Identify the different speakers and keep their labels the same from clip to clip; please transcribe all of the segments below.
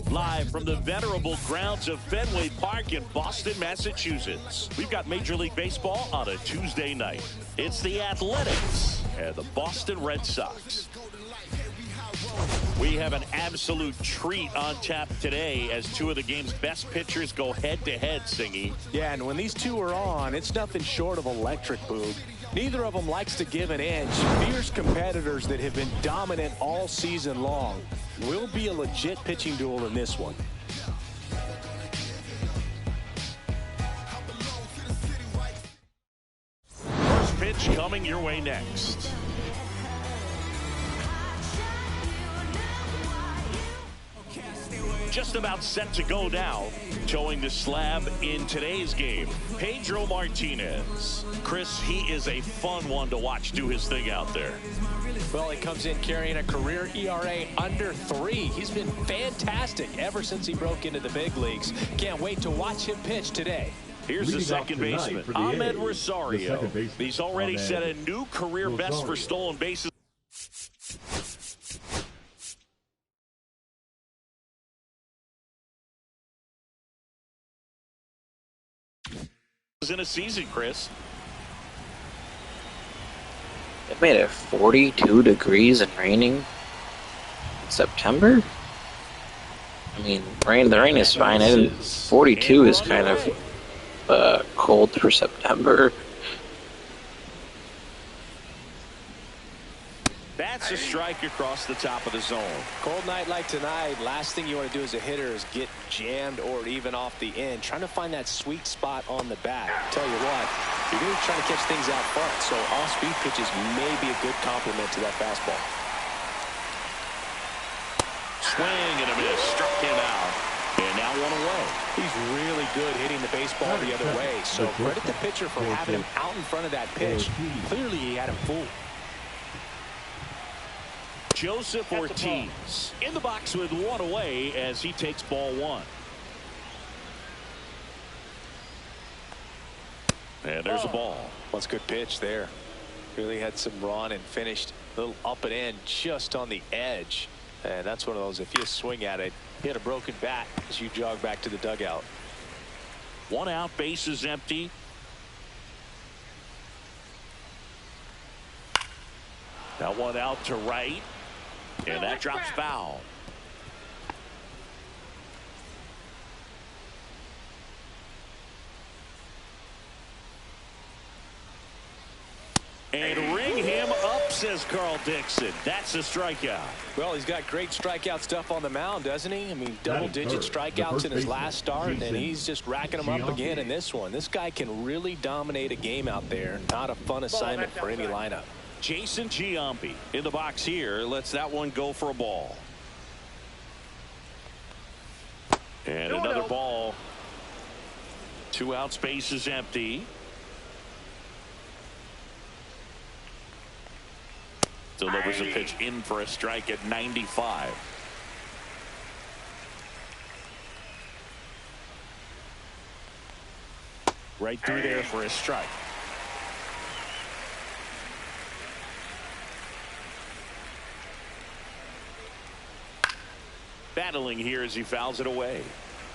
Speaker 1: Live from the venerable grounds of Fenway Park in Boston, Massachusetts. We've got Major League Baseball on a Tuesday night. It's the Athletics and the Boston Red Sox. We have an absolute treat on tap today as two of the game's best pitchers go head-to-head, Singy.
Speaker 2: Yeah, and when these two are on, it's nothing short of electric, Boog. Neither of them likes to give an inch. Fierce competitors that have been dominant all season long. Will be a legit pitching duel in this one.
Speaker 1: First pitch coming your way next. Just about set to go now. Towing the slab in today's game, Pedro Martinez. Chris, he is a fun one to watch do his thing out there.
Speaker 2: Well, he comes in carrying a career ERA under 3. He's been fantastic ever since he broke into the big leagues. Can't wait to watch him pitch today.
Speaker 1: Here's the second baseman, Ahmed Rosario. He's already set a new career best for stolen bases. In a season, Chris.
Speaker 3: It made it 42 degrees and raining in September. I mean, the rain is fine. 42 is kind of cold for September.
Speaker 1: That's a strike across the top of the zone.
Speaker 2: Cold night like tonight, last thing you want to do as a hitter is get jammed or even off the end. Trying to find that sweet spot on the bat. Tell you what, you're going to try to catch things out front, so off-speed pitches may be a good complement to that fastball.
Speaker 1: Swing and a miss, struck him out, and now one away.
Speaker 2: He's really good hitting the baseball the other way, so credit the pitcher for having him out in front of that pitch. Clearly he had him fooled.
Speaker 1: Joseph Ortiz in the box with one away as he takes ball one. And there's a ball.
Speaker 2: That's a good pitch there. Really had some run and finished a little up and in just on the edge. And that's one of those, if you swing at it, hit a broken bat as you jog back to the dugout.
Speaker 1: One out, base is empty. Now one out to right. And that drops foul. And ring him up, says Carl Dixon. That's a strikeout.
Speaker 2: Well, he's got great strikeout stuff on the mound, doesn't he? I mean, double-digit strikeouts in his last start, and he's just racking them up again in this one. This guy can really dominate a game out there. Not a fun assignment for any lineup.
Speaker 1: Jason Giambi in the box here. Lets that one go for a ball. And another ball. 2 outs, base is empty. Delivers a pitch in for a strike at 95. Right through there for a strike. Battling here as he fouls it away.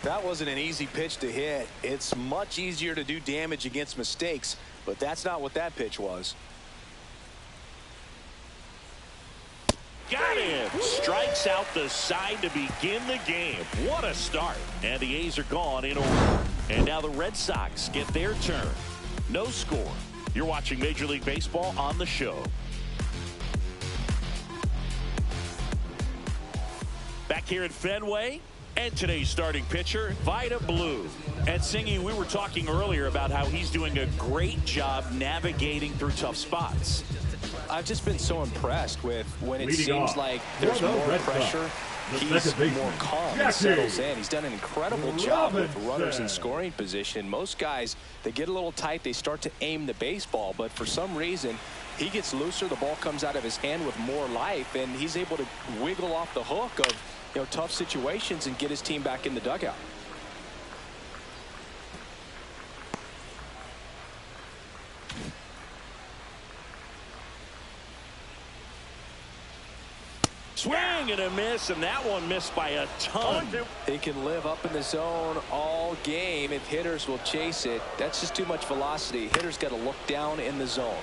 Speaker 2: That wasn't an easy pitch to hit. It's much easier to do damage against mistakes, but that's not what that pitch was.
Speaker 1: Got him. Strikes out the side to begin the game. What a start. And the A's are gone in order. And now the Red Sox get their turn. No score. You're watching Major League Baseball on the show. Back here at Fenway, and today's starting pitcher, Vida Blue. And Singy, we were talking earlier about how he's doing a great job navigating through tough spots.
Speaker 2: I've just been so impressed with when it seems like there's more pressure, he's more calm and settles in. He's done an incredible job with runners in scoring position. Most guys, they get a little tight, they start to aim the baseball, but for some reason, He gets looser, the ball comes out of his hand with more life, and he's able to wiggle off the hook of tough situations and get his team back in the dugout.
Speaker 1: Swing and a miss, and that one missed by a ton.
Speaker 2: He can live up in the zone all game if hitters will chase it. That's just too much velocity. Hitters got to look down in the zone.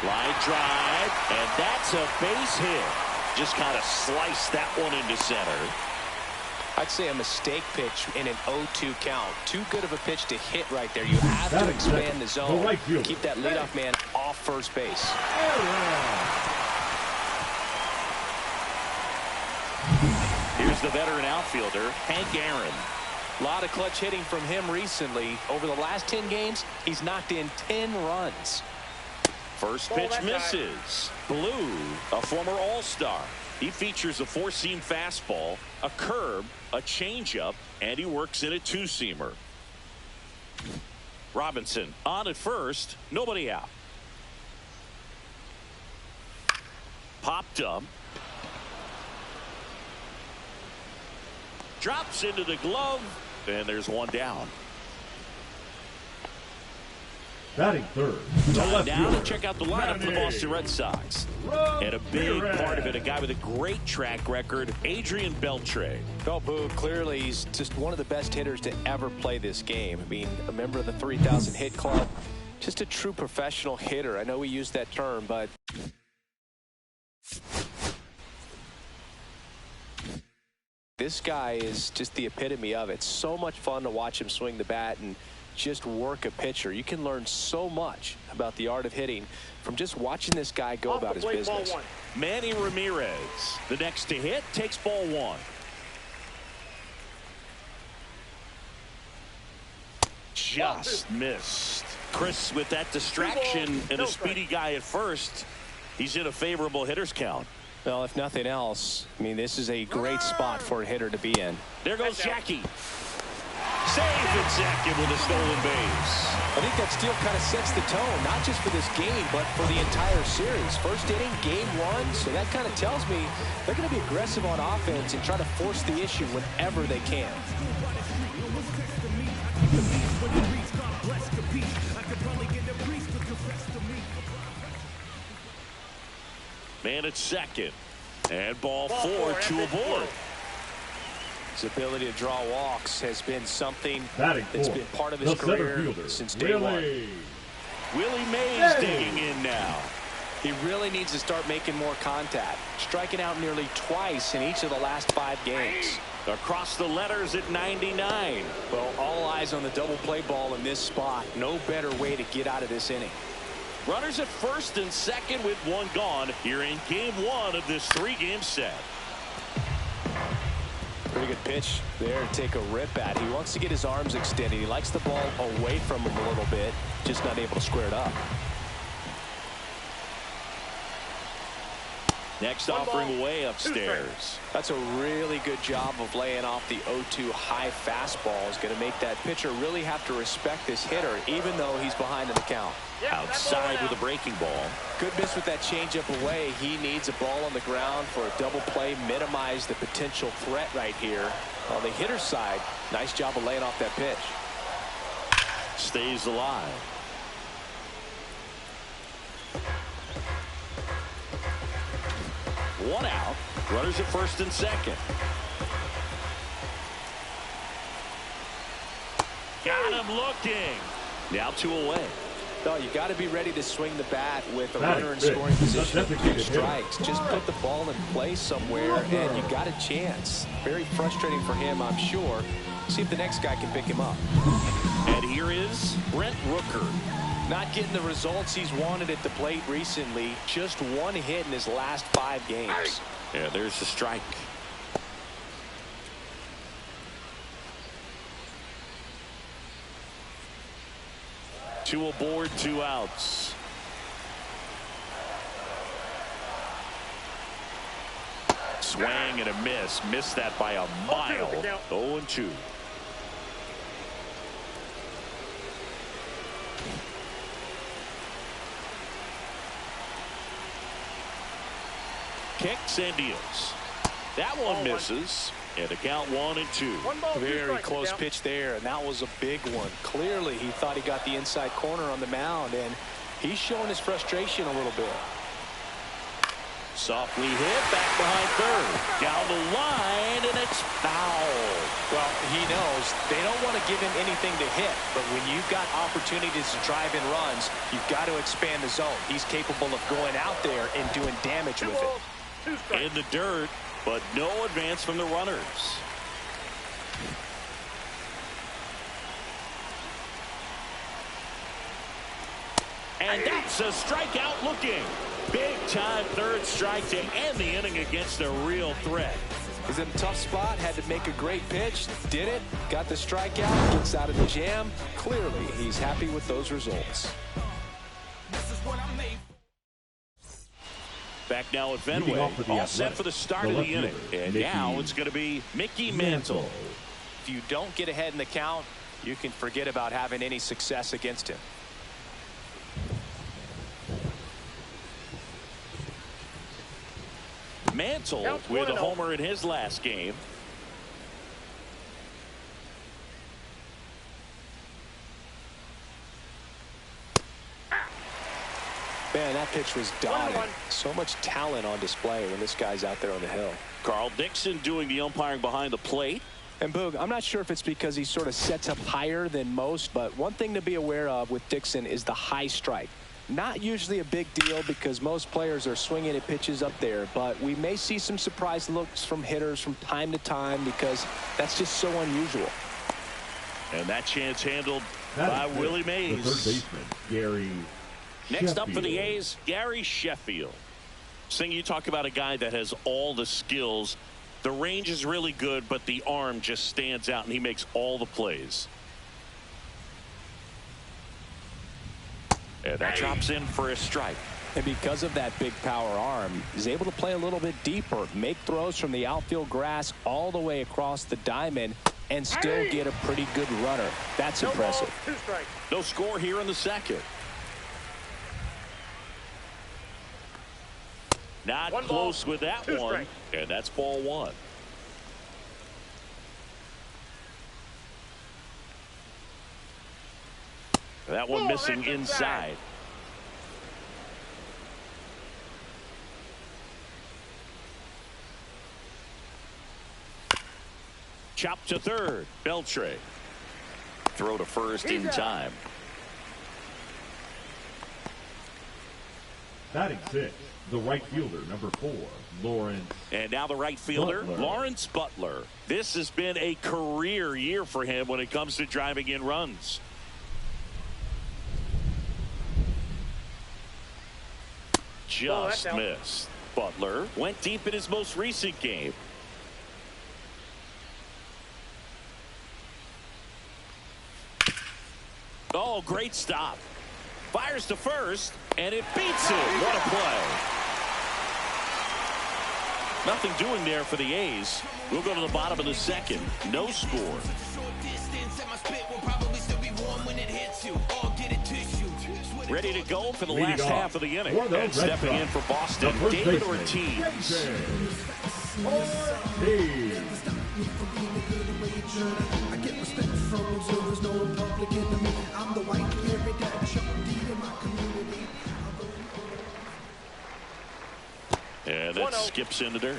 Speaker 1: Line drive, and that's a base hit. Just kind of sliced that one into center.
Speaker 2: I'd say a mistake pitch in an 0-2 count. Too good of a pitch to hit right there. You have to expand the zone. Keep that leadoff man off first base.
Speaker 1: Here's the veteran outfielder, Hank Aaron.
Speaker 2: A lot of clutch hitting from him recently. Over the last 10 games, he's knocked in 10 runs.
Speaker 1: First pitch misses. Blue, a former All-Star. He features a four-seam fastball, a curve, a changeup, and he works in a two-seamer. Robinson on at first, nobody out. Popped up. Drops into the glove, and there's one down.
Speaker 4: Batting third.
Speaker 1: Time now to check out the lineup for the Boston Red Sox. And a big part of it, a guy with a great track record, Adrian Beltre.
Speaker 2: Well, Boo, clearly he's just one of the best hitters to ever play this game. I mean, a member of the 3,000 hit club, just a true professional hitter. I know we use that term, but this guy is just the epitome of it. So much fun to watch him swing the bat and just work a pitcher. You can learn so much about the art of hitting from just watching this guy go about his business.
Speaker 1: Manny Ramirez, the next to hit, takes ball one. Just missed. Chris, with that distraction and a speedy guy at first, he's in a favorable hitter's count.
Speaker 2: Well, if nothing else, I mean, this is a great spot for a hitter to be in.
Speaker 1: There goes Jackie. Safe at second with a stolen base.
Speaker 2: I think that steal kind of sets the tone, not just for this game, but for the entire series. First inning, game one, so that kind of tells me they're going to be aggressive on offense and try to force the issue whenever they can.
Speaker 1: Man at second. And ball four, two aboard.
Speaker 2: His ability to draw walks has been something
Speaker 4: Batting
Speaker 2: that's
Speaker 4: fourth,
Speaker 2: been part of his career since day one.
Speaker 1: Willie Mays digging in now.
Speaker 2: He really needs to start making more contact, striking out nearly twice in each of the last 5 games.
Speaker 1: Across the letters at 99.
Speaker 2: Well, all eyes on the double play ball in this spot. No better way to get out of this inning.
Speaker 1: Runners at first and second with one gone here in game one of this 3-game set.
Speaker 2: Pretty good pitch there to take a rip at. He wants to get his arms extended. He likes the ball away from him a little bit, just not able to square it up.
Speaker 1: Next offering away upstairs.
Speaker 2: That's a really good job of laying off the 0-2 high fastball. Is going to make that pitcher really have to respect this hitter, even though he's behind in the count.
Speaker 1: Outside with a breaking ball.
Speaker 2: Good miss with that changeup away. He needs a ball on the ground for a double play, minimize the potential threat right here. On the hitter's side, nice job of laying off that pitch.
Speaker 1: Stays alive. One out. Runners at first and second. Got him looking. Now 2 away.
Speaker 2: No, you got to be ready to swing the bat with a runner in scoring position of 2 strikes. Just put the ball in play somewhere, and you got a chance. Very frustrating for him, I'm sure. See if the next guy can pick him up.
Speaker 1: And here is Brent Rooker.
Speaker 2: Not getting the results he's wanted at the plate recently. Just 1 hit in his last 5 games.
Speaker 1: Yeah, there's the strike. Two aboard, 2 outs. swang and a miss. Missed that by a mile. 0-2. Kicks and deals. That one misses. And the count 1-2.
Speaker 2: Very close pitch there, and that was a big one. Clearly, he thought he got the inside corner on the mound, and he's showing his frustration a little bit.
Speaker 1: Softly hit, back behind third. Down the line, and it's foul.
Speaker 2: Well, he knows they don't want to give him anything to hit, but when you've got opportunities to drive in runs, you've got to expand the zone. He's capable of going out there and doing damage with it.
Speaker 1: In the dirt, but no advance from the runners. And that's a strikeout looking. Big time third strike to end the inning against a real threat.
Speaker 2: He's in a tough spot, had to make a great pitch, did it, got the strikeout, gets out of the jam. Clearly, he's happy with those results.
Speaker 1: Back now at Fenway, all set for the start of the inning. And now it's going to be Mickey Mantle.
Speaker 2: If you don't get ahead in the count, you can forget about having any success against him.
Speaker 1: Mantle with a homer in his last game.
Speaker 2: Man, that pitch was dotted. So much talent on display when this guy's out there on the hill.
Speaker 1: Carl Dixon doing the umpiring behind the plate.
Speaker 2: And Boog, I'm not sure if it's because he sort of sets up higher than most, but one thing to be aware of with Dixon is the high strike. Not usually a big deal because most players are swinging at pitches up there, but we may see some surprise looks from hitters from time to time because that's just so unusual.
Speaker 1: And that chance handled by Willie Mays.
Speaker 4: The third baseman, Gary
Speaker 1: Next up for
Speaker 4: Sheffield.
Speaker 1: the A's, Gary Sheffield. Sing, you talk about a guy that has all the skills. The range is really good, but the arm just stands out, and he makes all the plays. And that drops in for a strike.
Speaker 2: And because of that big power arm, he's able to play a little bit deeper, make throws from the outfield grass all the way across the diamond, and still get a pretty good runner. That's impressive.
Speaker 1: No score here in the second. Not close with that one, and that's ball one. That one missing inside. Chop to third. Beltre. Throw to first in time.
Speaker 4: Batting six, the right fielder, number 4, Lawrence.
Speaker 1: And now the right fielder,
Speaker 4: Butler.
Speaker 1: Lawrence Butler. This has been a career year for him when it comes to driving in runs. Just missed. Butler went deep in his most recent game. Oh, great stop. Fires to first, and it beats him. What a play. Nothing doing there for the A's. We'll go to the bottom of the second. No score. Ready to go for the last half of the inning. And stepping in for Boston, David Ortiz. And that skips in the dirt.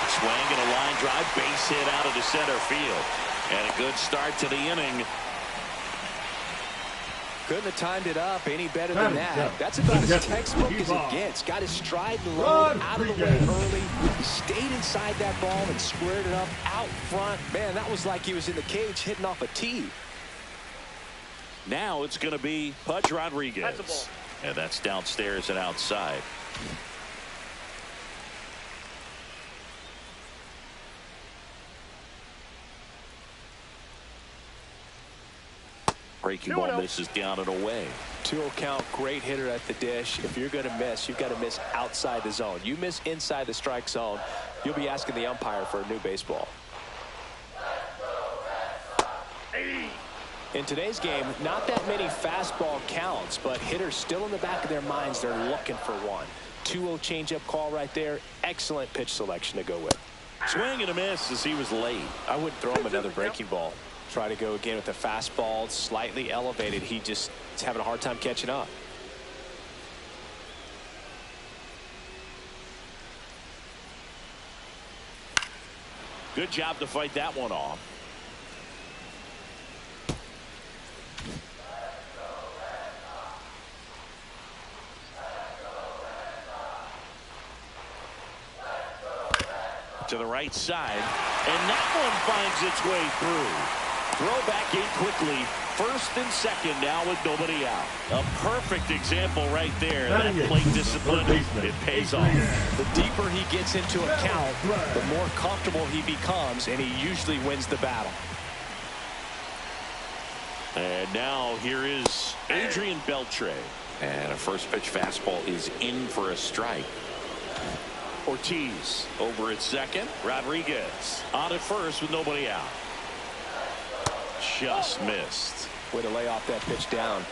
Speaker 1: Swing and a line drive, base hit out of the center field. And a good start to the inning.
Speaker 2: Couldn't have timed it up any better than that. That's about as textbook as it gets. Got his stride low, out of the way early. Stayed inside that ball and squared it up out front. Man, that was like he was in the cage hitting off a tee.
Speaker 1: Now it's going to be Pudge Rodriguez. And that's downstairs and outside. Breaking ball misses down and away.
Speaker 2: 2-0 count, great hitter at the dish. If you're going to miss, you've got to miss outside the zone. You miss inside the strike zone, you'll be asking the umpire for a new baseball. In today's game, not that many fastball counts, but hitters still in the back of their minds, they're looking for one. 2-0 changeup call right there. Excellent pitch selection to go with.
Speaker 1: Swing and a miss as he was late.
Speaker 2: I wouldn't throw him another breaking ball. Try to go again with the fastball, slightly elevated. He just is having a hard time catching up.
Speaker 1: Good job to fight that one off. To the right side, and that one finds its way through. Throw back in quickly. First and second now with nobody out. A perfect example right there. That plate discipline, it pays off.
Speaker 2: The deeper he gets into a count, the more comfortable he becomes, and he usually wins the battle.
Speaker 1: And now here is Adrian Beltre. And a first pitch fastball is in for a strike. Ortiz over at second. Rodriguez on at first with nobody out. Just missed.
Speaker 2: Way to lay off that pitch down.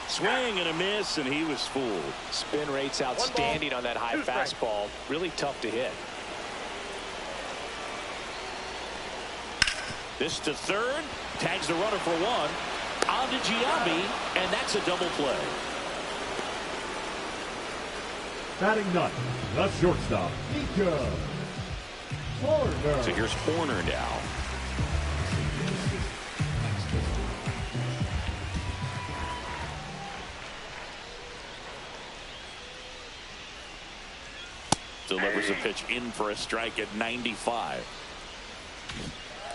Speaker 1: Swing and a miss, and he was fooled.
Speaker 2: Spin rate's outstanding on that high fastball. Really tough to hit.
Speaker 1: This to third. Tags the runner for one. On to Giambi, and that's a double play.
Speaker 4: Batting ninth, the shortstop, Mika Horner.
Speaker 1: So here's Horner now. Delivers a pitch in for a strike at 95.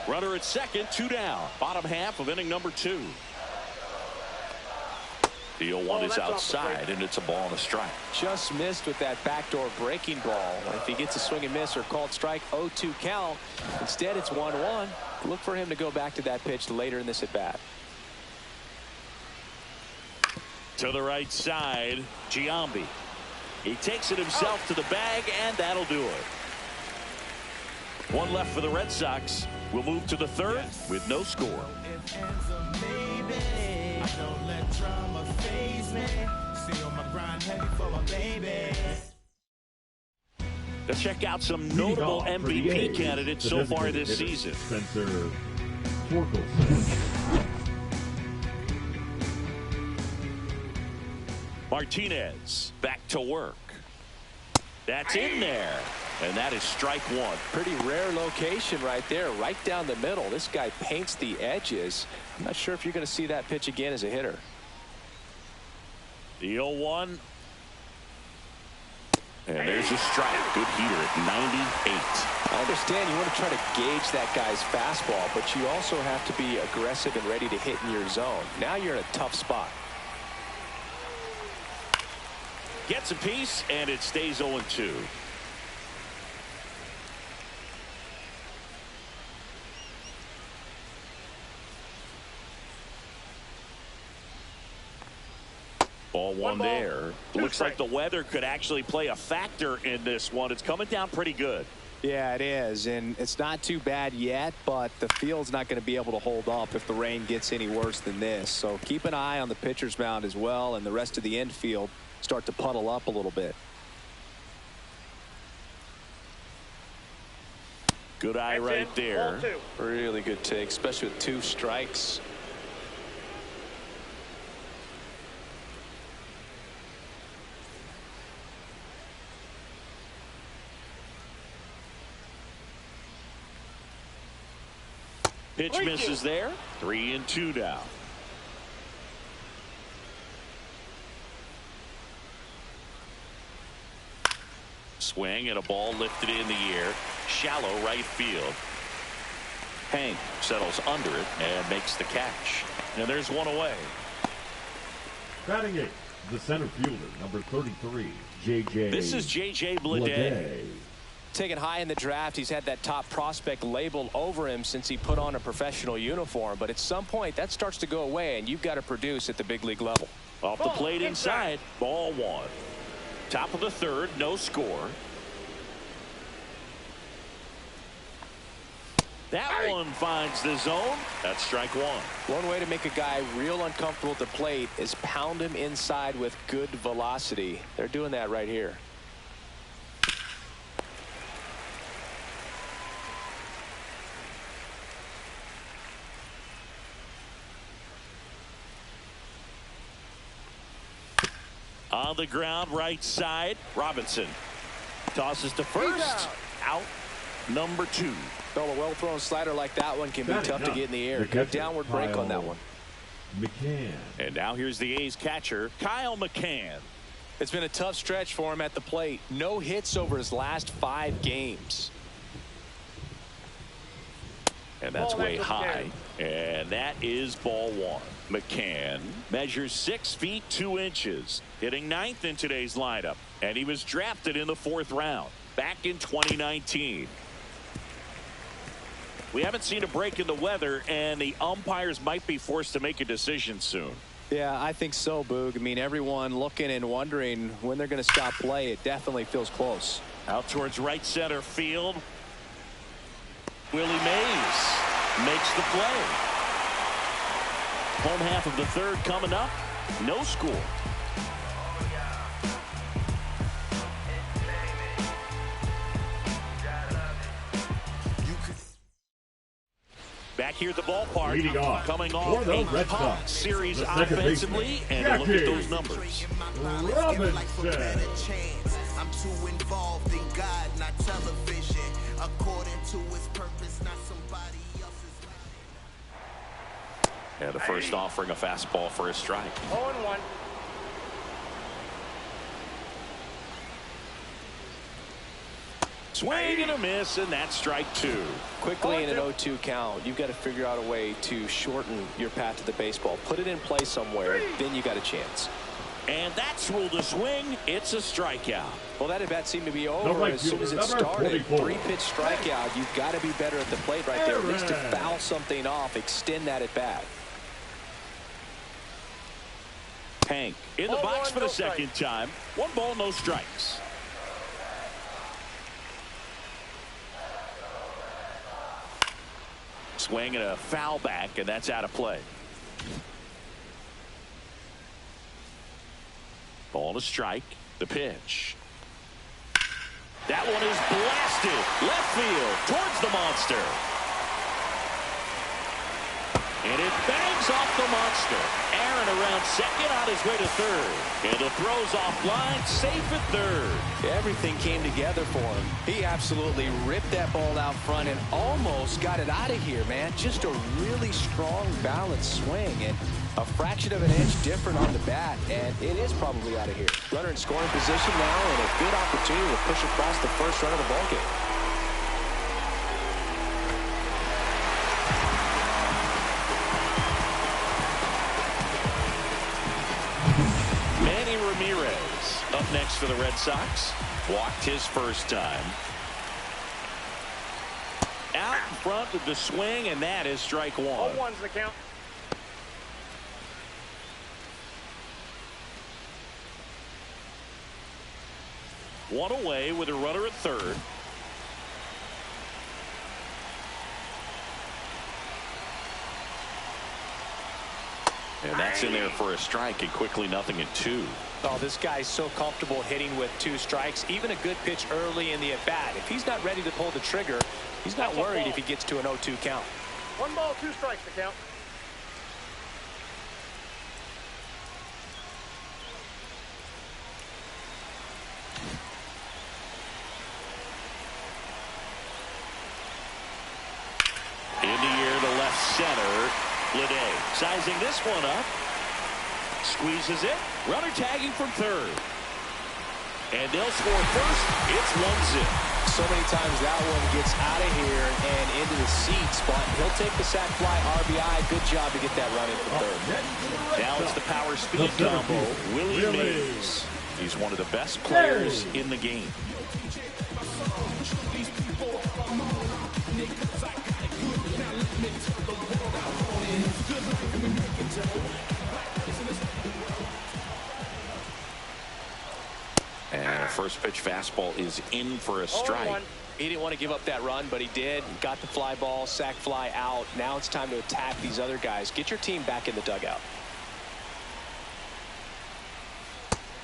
Speaker 1: Runner at second, 2 down. Bottom half of inning number 2. The 0-1 is outside, and it's a ball and a strike.
Speaker 2: Just missed with that backdoor breaking ball. If he gets a swing and miss or called strike, 0-2 count. Instead, it's 1-1. Look for him to go back to that pitch later in this at bat.
Speaker 1: To the right side, Giambi. He takes it himself to the bag, and that'll do it. One left for the Red Sox. We'll move to the third with no score. Let's check out some notable MVP candidates so far this season.
Speaker 4: Spencer Torkelson.
Speaker 1: Martinez back to work. That's in there. And that is strike one.
Speaker 2: Pretty rare location right there, right down the middle. This guy paints the edges. I'm not sure if you're going to see that pitch again as a hitter.
Speaker 1: The 0-1. And there's a strike. Good heater at 98.
Speaker 2: I understand you want to try to gauge that guy's fastball, but you also have to be aggressive and ready to hit in your zone. Now you're in a tough spot.
Speaker 1: Gets a piece, and it stays 0-2. Ball one there. Looks like the weather could actually play a factor in this one. It's coming down pretty good.
Speaker 2: Yeah, it is, and it's not too bad yet, but the field's not going to be able to hold up if the rain gets any worse than this. So keep an eye on the pitcher's mound as well, and the rest of the infield start to puddle up a little bit.
Speaker 1: Good eye right there.
Speaker 2: Really good take, especially with 2 strikes.
Speaker 1: Pitch misses there. 3-2 now. Swing and a ball lifted in the air. Shallow right field. Hank settles under it and makes the catch. And there's one away.
Speaker 4: Batting eighth, The center fielder, number 33, J.J.
Speaker 1: This is J.J. Bleday.
Speaker 2: Taken high in the draft, he's had that top prospect label over him since he put on a professional uniform. But at some point, that starts to go away, and you've got to produce at the big league level.
Speaker 1: Off the plate inside, ball one. Top of the third, no score. That one finds the zone. That's strike one.
Speaker 2: One way to make a guy real uncomfortable at the plate is pound him inside with good velocity. They're doing that right here.
Speaker 1: On the ground, right side, Robinson tosses to first. Out number 2.
Speaker 2: Well, a well-thrown slider like that one can be tough to get in the air. Good downward break on that one.
Speaker 4: McCann.
Speaker 1: And now here's the A's catcher, Kyle McCann.
Speaker 2: It's been a tough stretch for him at the plate. No hits over his last 5 games.
Speaker 1: And that's way high. And that is ball one. McCann measures 6 feet 2 inches, hitting 9th in today's lineup. And he was drafted in the 4th round back in 2019. We haven't seen a break in the weather, and the umpires might be forced to make a decision soon.
Speaker 2: Yeah, I think so, Boog. I mean, everyone looking and wondering when they're going to stop play. It definitely feels close.
Speaker 1: Out towards right center field. Willie Mays makes the play. Home half of the third coming up. No score. Back here at the ballpark, coming off a pump series offensively, and look at those numbers.
Speaker 4: Robinson.
Speaker 5: I'm too involved in God, not television. According to his purpose, not somebody else's.
Speaker 1: And the first offering a fastball for a strike.
Speaker 6: 0-1.
Speaker 1: Swing and a miss, and that's strike 2.
Speaker 2: Quickly in an 0-2 count, you've got to figure out a way to shorten your path to the baseball. Put it in play somewhere, then you got a chance.
Speaker 1: And that's ruled a swing. It's a strikeout.
Speaker 2: Well, that at bat seemed to be over as soon as it started. 3-pitch strikeout. You've got to be better at the plate right there, at least to foul something off, extend that at bat.
Speaker 1: Hank in the box for the second time. 1 ball, no strikes. Swing and a foul back, and that's out of play. Ball to strike. The pitch. That one is blasted left field towards the monster. And it bangs off the monster. Aaron around second, on his way to third. And the throw's offline, safe at third.
Speaker 2: Everything came together for him. He absolutely ripped that ball out front and almost got it out of here, man. Just a really strong, balanced swing. And a fraction of an inch different on the bat, and it is probably out of here. Runner in scoring position now, and a good opportunity to push across the first run of the ballgame.
Speaker 1: Up next for the Red Sox. Walked his first time. Out in front of the swing, and that is strike 1.
Speaker 6: 0-1's the count.
Speaker 1: One away with a runner at third. And that's in there for a strike, and quickly 0-2.
Speaker 2: Oh, this guy's so comfortable hitting with 2 strikes. Even a good pitch early in the at-bat. If he's not ready to pull the trigger, he's not worried if he gets to an 0-2 count.
Speaker 6: 1 ball, 2 strikes to count.
Speaker 1: In the air to left center. Bleday sizing this one up. Squeezes it. Runner tagging from third. And they'll score first. It's 1-0.
Speaker 2: So many times that one gets out of here and into the seats, but he'll take the sac fly RBI. Good job to get that run in for third.
Speaker 1: Now it's the power speed combo, Willie Mays. He's one of the best players in the game. And first pitch fastball is in for a strike.
Speaker 2: He didn't want to give up that run, but he did. Got the fly ball, sac fly out. Now it's time to attack these other guys. Get your team back in the dugout.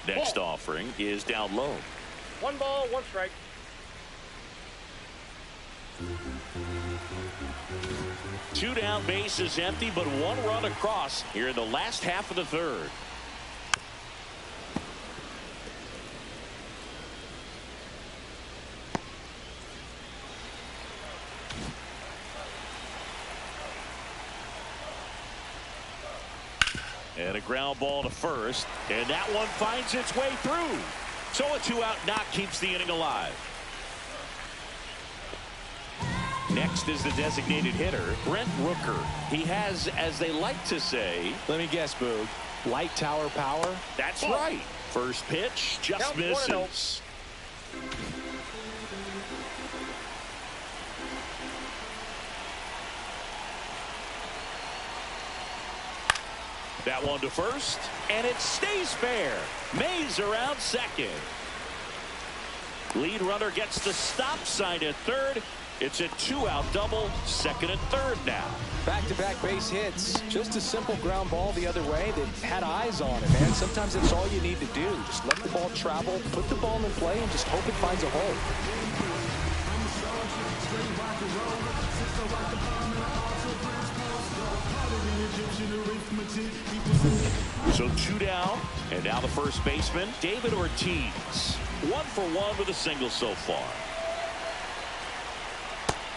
Speaker 1: Next offering is down low.
Speaker 6: 1 ball, 1 strike.
Speaker 1: Two down, base is empty, but 1 run across here in the last half of the third. And a ground ball to first, and that one finds its way through. So a 2-out knock keeps the inning alive. Next is the designated hitter, Brent Rooker. He has, as they like to say,
Speaker 2: let me guess, Boog, light tower power?
Speaker 1: That's right. First pitch just misses. That one to first, and it stays fair. Mays around second. Lead runner gets the stop sign at third. It's a 2-out double, second and third now.
Speaker 2: Back-to-back base hits. Just a simple ground ball the other way that had eyes on it, man. Sometimes that's all you need to do. Just let the ball travel, put the ball in play, and just hope it finds a hole.
Speaker 1: So 2 down, and now the first baseman, David Ortiz. 1 for 1 with a single so far.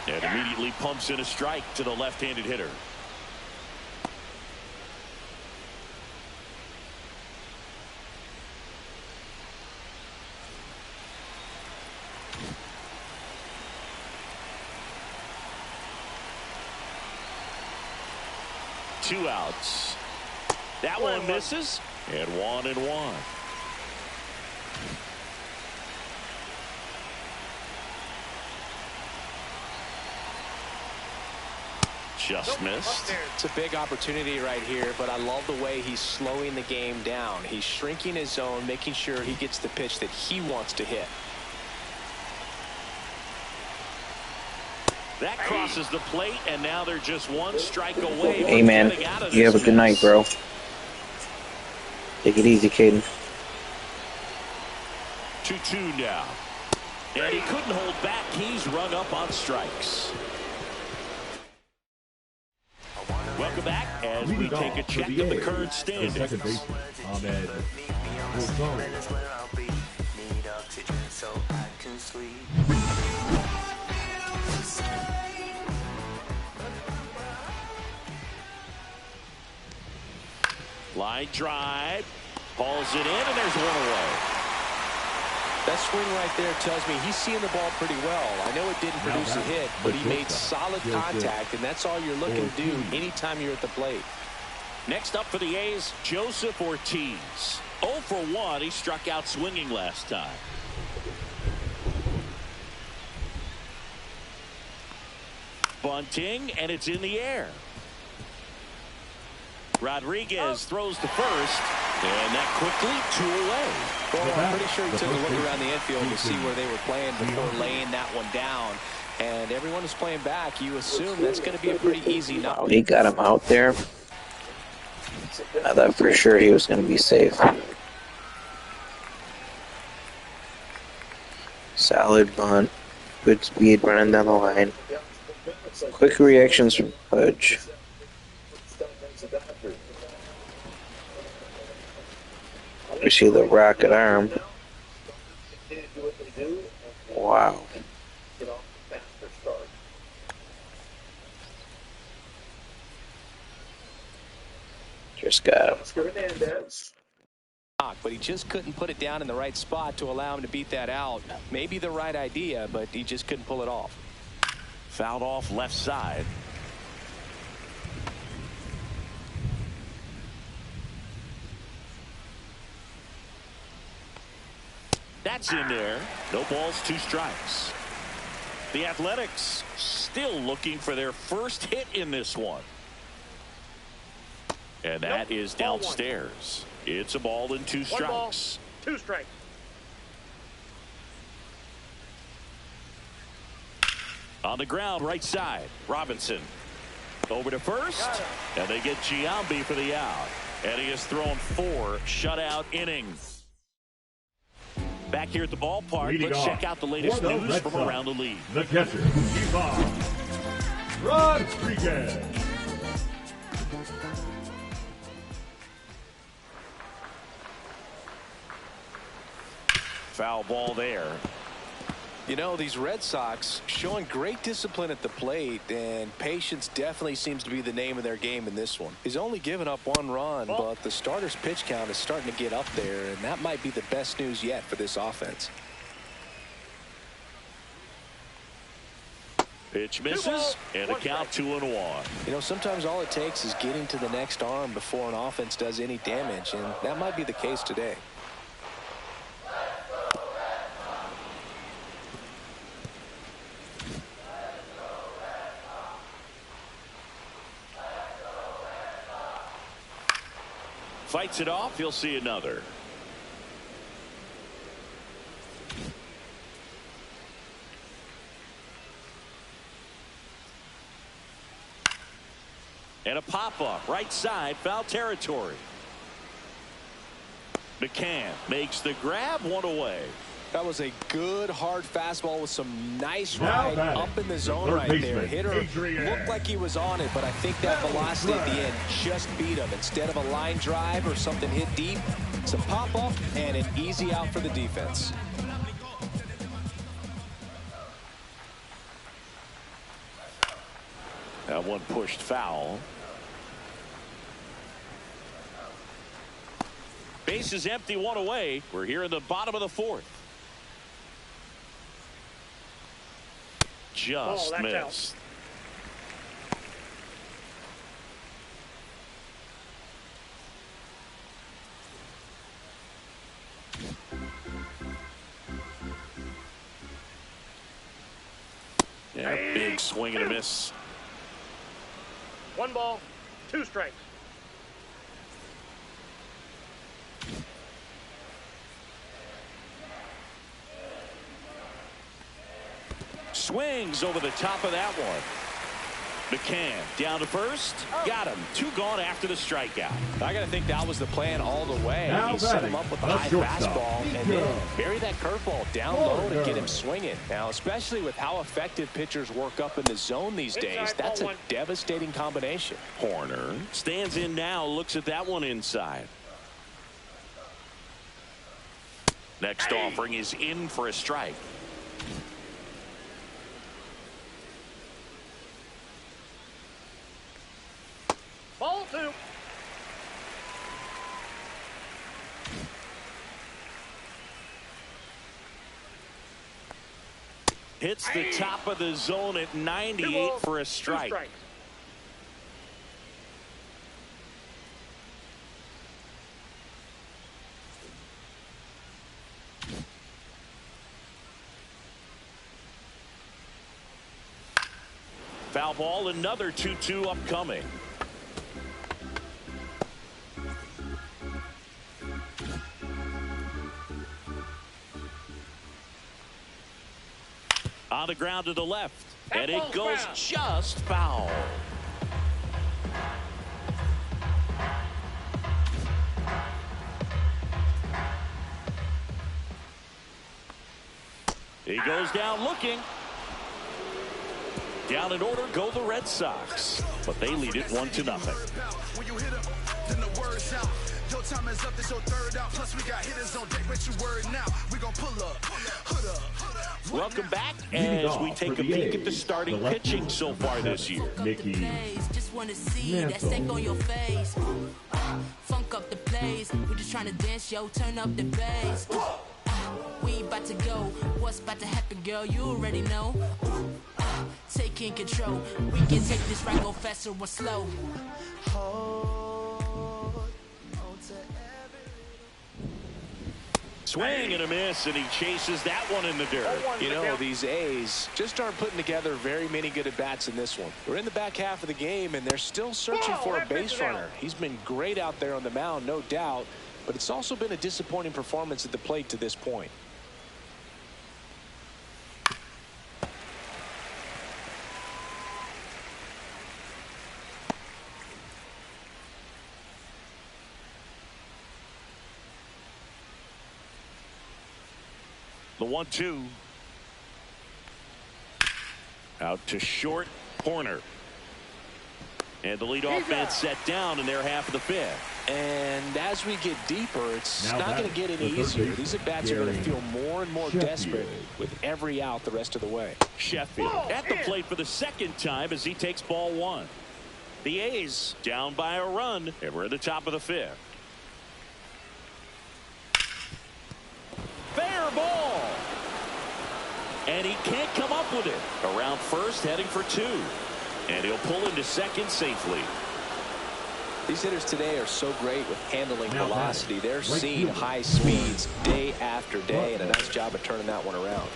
Speaker 1: And immediately pumps in a strike to the left-handed hitter. Two outs. That one misses, and 1-1. Just missed.
Speaker 2: It's a big opportunity right here, but I love the way he's slowing the game down. He's shrinking his zone, making sure he gets the pitch that he wants to hit.
Speaker 1: That crosses the plate, and now they're just 1 strike away.
Speaker 3: Hey, man, you have a good night, bro. Take it easy, Caden.
Speaker 1: 2-2 now. And he couldn't hold back. He's rung up on strikes. Welcome back as we take a check of the current standings.
Speaker 4: Second baseman, Ahmed Wilson.
Speaker 1: Line drive, hauls it in, and there's 1 away.
Speaker 2: That swing right there tells me he's seeing the ball pretty well. I know it didn't produce a hit, but he made solid contact, and that's all you're looking to do anytime you're at the plate.
Speaker 1: Next up for the A's, Joseph Ortiz. 0 for 1. He struck out swinging last time. Bunting, and it's in the air. Rodriguez throws to first, and that quickly 2 away.
Speaker 2: Well, I'm pretty sure he took a look around the infield to see where they were playing before laying that one down. And everyone is playing back. You assume that's going to be a pretty easy knock.
Speaker 3: He got him out there. I thought for sure he was going to be safe. Solid bunt. Good speed running down the line. Quick reactions from Pudge. We see the rocket arm. Wow. Just got him.
Speaker 2: but he just couldn't put it down in the right spot to allow him to beat that out. Maybe the right idea, but he just couldn't pull it off.
Speaker 1: Fouled off left side. That's in there. No balls, 2 strikes. The Athletics still looking for their first hit in this one. And that is downstairs. It's a ball and 2 strikes.
Speaker 6: 1 ball, 2 strikes.
Speaker 1: On the ground, right side. Robinson over to first, and they get Giambi for the out. And he has thrown 4 shutout innings. Back here at the ballpark,
Speaker 4: Leading
Speaker 1: let's
Speaker 4: off
Speaker 1: check out the latest
Speaker 4: for the
Speaker 1: news
Speaker 4: Red
Speaker 1: from
Speaker 4: Sox,
Speaker 1: around the league.
Speaker 4: The catcher, Ivan Rodriguez.
Speaker 1: Foul ball there.
Speaker 2: You know, these Red Sox showing great discipline at the plate, and patience definitely seems to be the name of their game in this one. He's only given up 1 run, but the starter's pitch count is starting to get up there, and that might be the best news yet for this offense.
Speaker 1: Pitch misses, and a count 2-1.
Speaker 2: You know, sometimes all it takes is getting to the next arm before an offense does any damage, and that might be the case today.
Speaker 1: Fights it off. He'll see another. And a pop-up right side, foul territory. McCann makes the grab, 1 away.
Speaker 2: That was a good hard fastball with some nice
Speaker 4: Now
Speaker 2: ride
Speaker 4: batting,
Speaker 2: up in the zone
Speaker 4: third
Speaker 2: right there.
Speaker 4: baseman,
Speaker 2: Hitter
Speaker 4: Adrian.
Speaker 2: looked like he was on it, but I think that velocity at the end just beat him. Instead of a line drive or something hit deep, it's a pop-up and an easy out for the defense.
Speaker 1: That one pushed foul. Base is empty, 1 away. We're here in the bottom of the 4th. Just missed. Yeah, big swing and a miss.
Speaker 6: 1 ball, 2 strikes.
Speaker 1: Swings over the top of that one. McCann down to first. Got him. 2 gone after the strikeout.
Speaker 2: I got to think that was the plan all the way.
Speaker 4: Now
Speaker 2: He set him
Speaker 4: batting,
Speaker 2: up with the
Speaker 4: the
Speaker 2: high
Speaker 4: shortstop,
Speaker 2: fastball and then bury that curveball down low to get him swinging. Now, especially with how effective pitchers work up in the zone these days, that's a devastating combination.
Speaker 1: Horner stands in now, looks at that one inside. Next offering is in for a strike.
Speaker 6: Ball 2.
Speaker 1: Hits the top of the zone at 98 for a strike. Foul ball, another 2-2 upcoming. On the ground to the left, and it goes just foul. He goes down looking. Down in order go the Red Sox, but they lead it 1-0.
Speaker 5: When you hit up, then the word's out. Your time is up, this your 3rd out. Plus we got hitters on deck, bet you word now. We gon' pull up, hood up.
Speaker 1: Welcome back as we take a peek at the starting pitching so far this year.
Speaker 4: Mickey
Speaker 7: Just wanna see that steak on your face. Funk up the place. We just trying to dance, yo. Turn up the bass. We about to go. What's about to happen, girl? You already know. Taking control. We can take this right, go faster or slow.
Speaker 1: Swing and a miss, and he chases that one in the dirt.
Speaker 2: You know, these A's just aren't putting together very many good at-bats in this one. We're in the back half of the game, and they're still searching for a base runner. He's been great out there on the mound, no doubt, but it's also been a disappointing performance at the plate to this point.
Speaker 1: The 1-2. Out to short corner. And the leadoff man set down in their half of the fifth.
Speaker 2: And as we get deeper, it's not going to get any easier. These at-bats are going to feel more and more desperate with every out the rest of the way.
Speaker 1: Sheffield at the plate for the second time as he takes ball one. The A's down by a run, and we're at the top of the fifth. Fair ball. And he can't come up with it. Around first, heading for two. And he'll pull into second safely.
Speaker 2: These hitters today are so great with handling velocity. They're seeing high speeds day after day, and a nice job of turning that one around.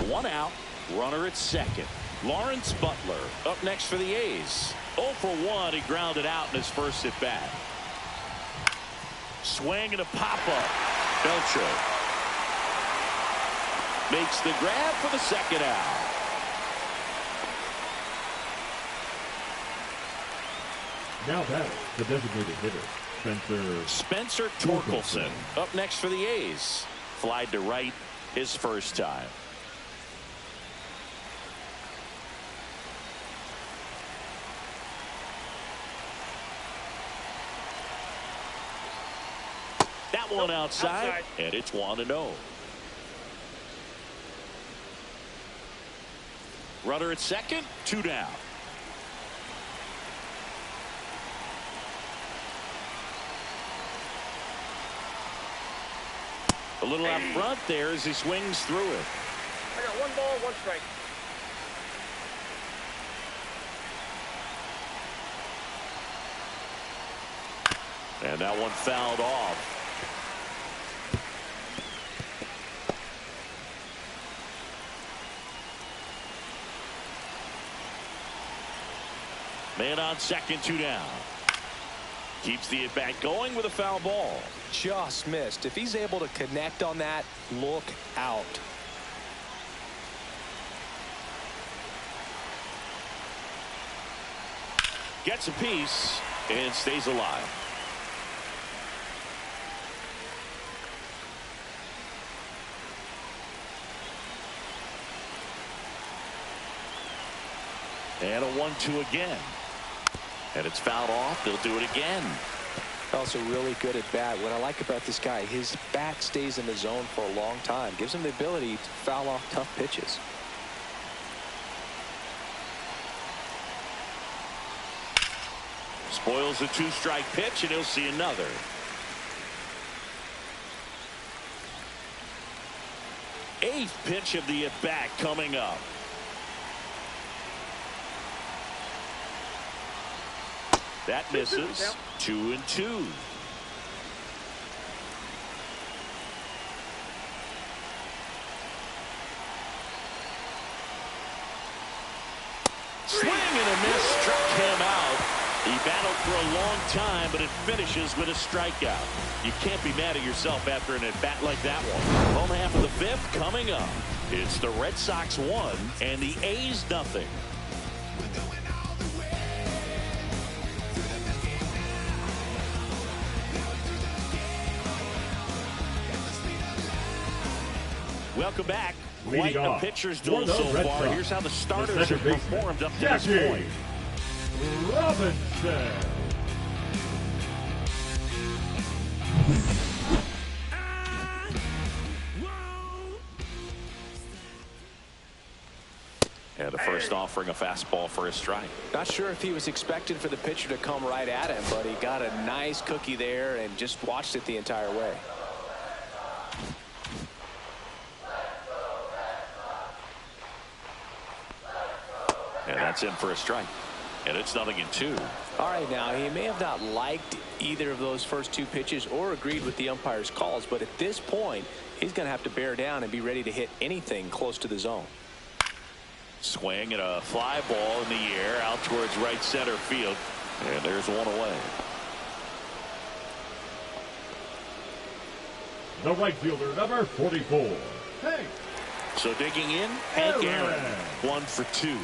Speaker 1: One out, runner at second. Lawrence Butler up next for the A's. 0 for 1, he grounded out in his first at bat. Swing and a pop-up. Belcher makes the grab for the second out.
Speaker 4: Now that's the designated hitter,
Speaker 1: Spencer Torkelson up next for the A's. Flied to right his first time. That one outside, and it's 1-0. Runner at second, 2 down. A little out front there as he swings through it.
Speaker 6: I got 1 ball, 1 strike.
Speaker 1: And that one fouled off. Man on second, 2 down. Keeps the at-bat going with a foul ball.
Speaker 2: Just missed. If he's able to connect on that, look out.
Speaker 1: Gets a piece and stays alive. And a 1-2 again. And it's fouled off. They'll do it again.
Speaker 2: Also really good at bat. What I like about this guy, his bat stays in the zone for a long time. Gives him the ability to foul off tough pitches.
Speaker 1: Spoils a 2-strike pitch, and he'll see another. Eighth pitch of the at-bat coming up. That misses. 2-2. Swing and a miss, struck him out. He battled for a long time, but it finishes with a strikeout. You can't be mad at yourself after an at-bat like that one. Home half of the fifth coming up. It's the Red Sox 1 and the A's 0. Welcome back.
Speaker 4: Leading
Speaker 1: Quite a
Speaker 4: off
Speaker 1: pitcher's
Speaker 4: for
Speaker 1: duel
Speaker 4: the
Speaker 1: so
Speaker 4: Red
Speaker 1: far.
Speaker 4: Sox,
Speaker 1: Here's how the starters
Speaker 4: the
Speaker 1: have
Speaker 4: second baseman,
Speaker 1: performed up to this point.
Speaker 4: Robinson.
Speaker 1: And the first offering a fastball for a strike.
Speaker 2: Not sure if he was expecting for the pitcher to come right at him, but he got a nice cookie there and just watched it the entire way.
Speaker 1: And that's in for a strike. And it's 0-2.
Speaker 2: All right, now he may have not liked either of those first two pitches or agreed with the umpire's calls, but at this point he's going to have to bear down and be ready to hit anything close to the zone.
Speaker 1: Swing and a fly ball in the air out towards right center field. And there's one away.
Speaker 4: The right fielder, number 44. Hey.
Speaker 1: So digging in, Hank Aaron, 1 for 2.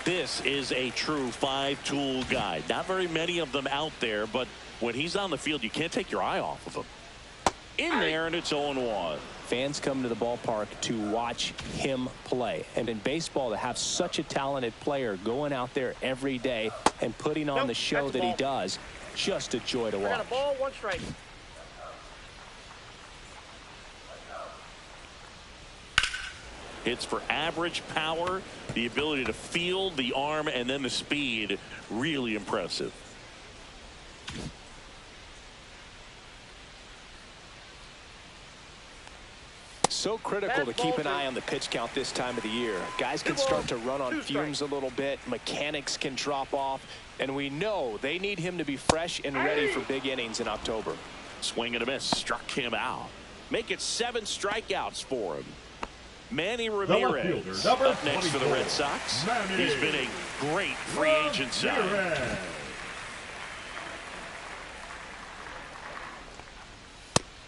Speaker 1: This is a true 5-tool guy. Not very many of them out there, but when he's on the field, you can't take your eye off of him. In there, and it's 0-1.
Speaker 2: Fans come to the ballpark to watch him play. And in baseball, to have such a talented player going out there every day and putting on the show that he does, just a joy to watch.
Speaker 6: I got a ball, 1 strike.
Speaker 1: Hits for average power, the ability to field, the arm, and then the speed. Really impressive.
Speaker 2: So critical to keep an eye on the pitch count this time of the year. Guys can start to run on fumes a little bit. Mechanics can drop off. And we know they need him to be fresh and ready for big innings in October.
Speaker 1: Swing and a miss. Struck him out. Make it 7 strikeouts for him. Manny Ramirez up next for the Red Sox. He's been a great free agent signing.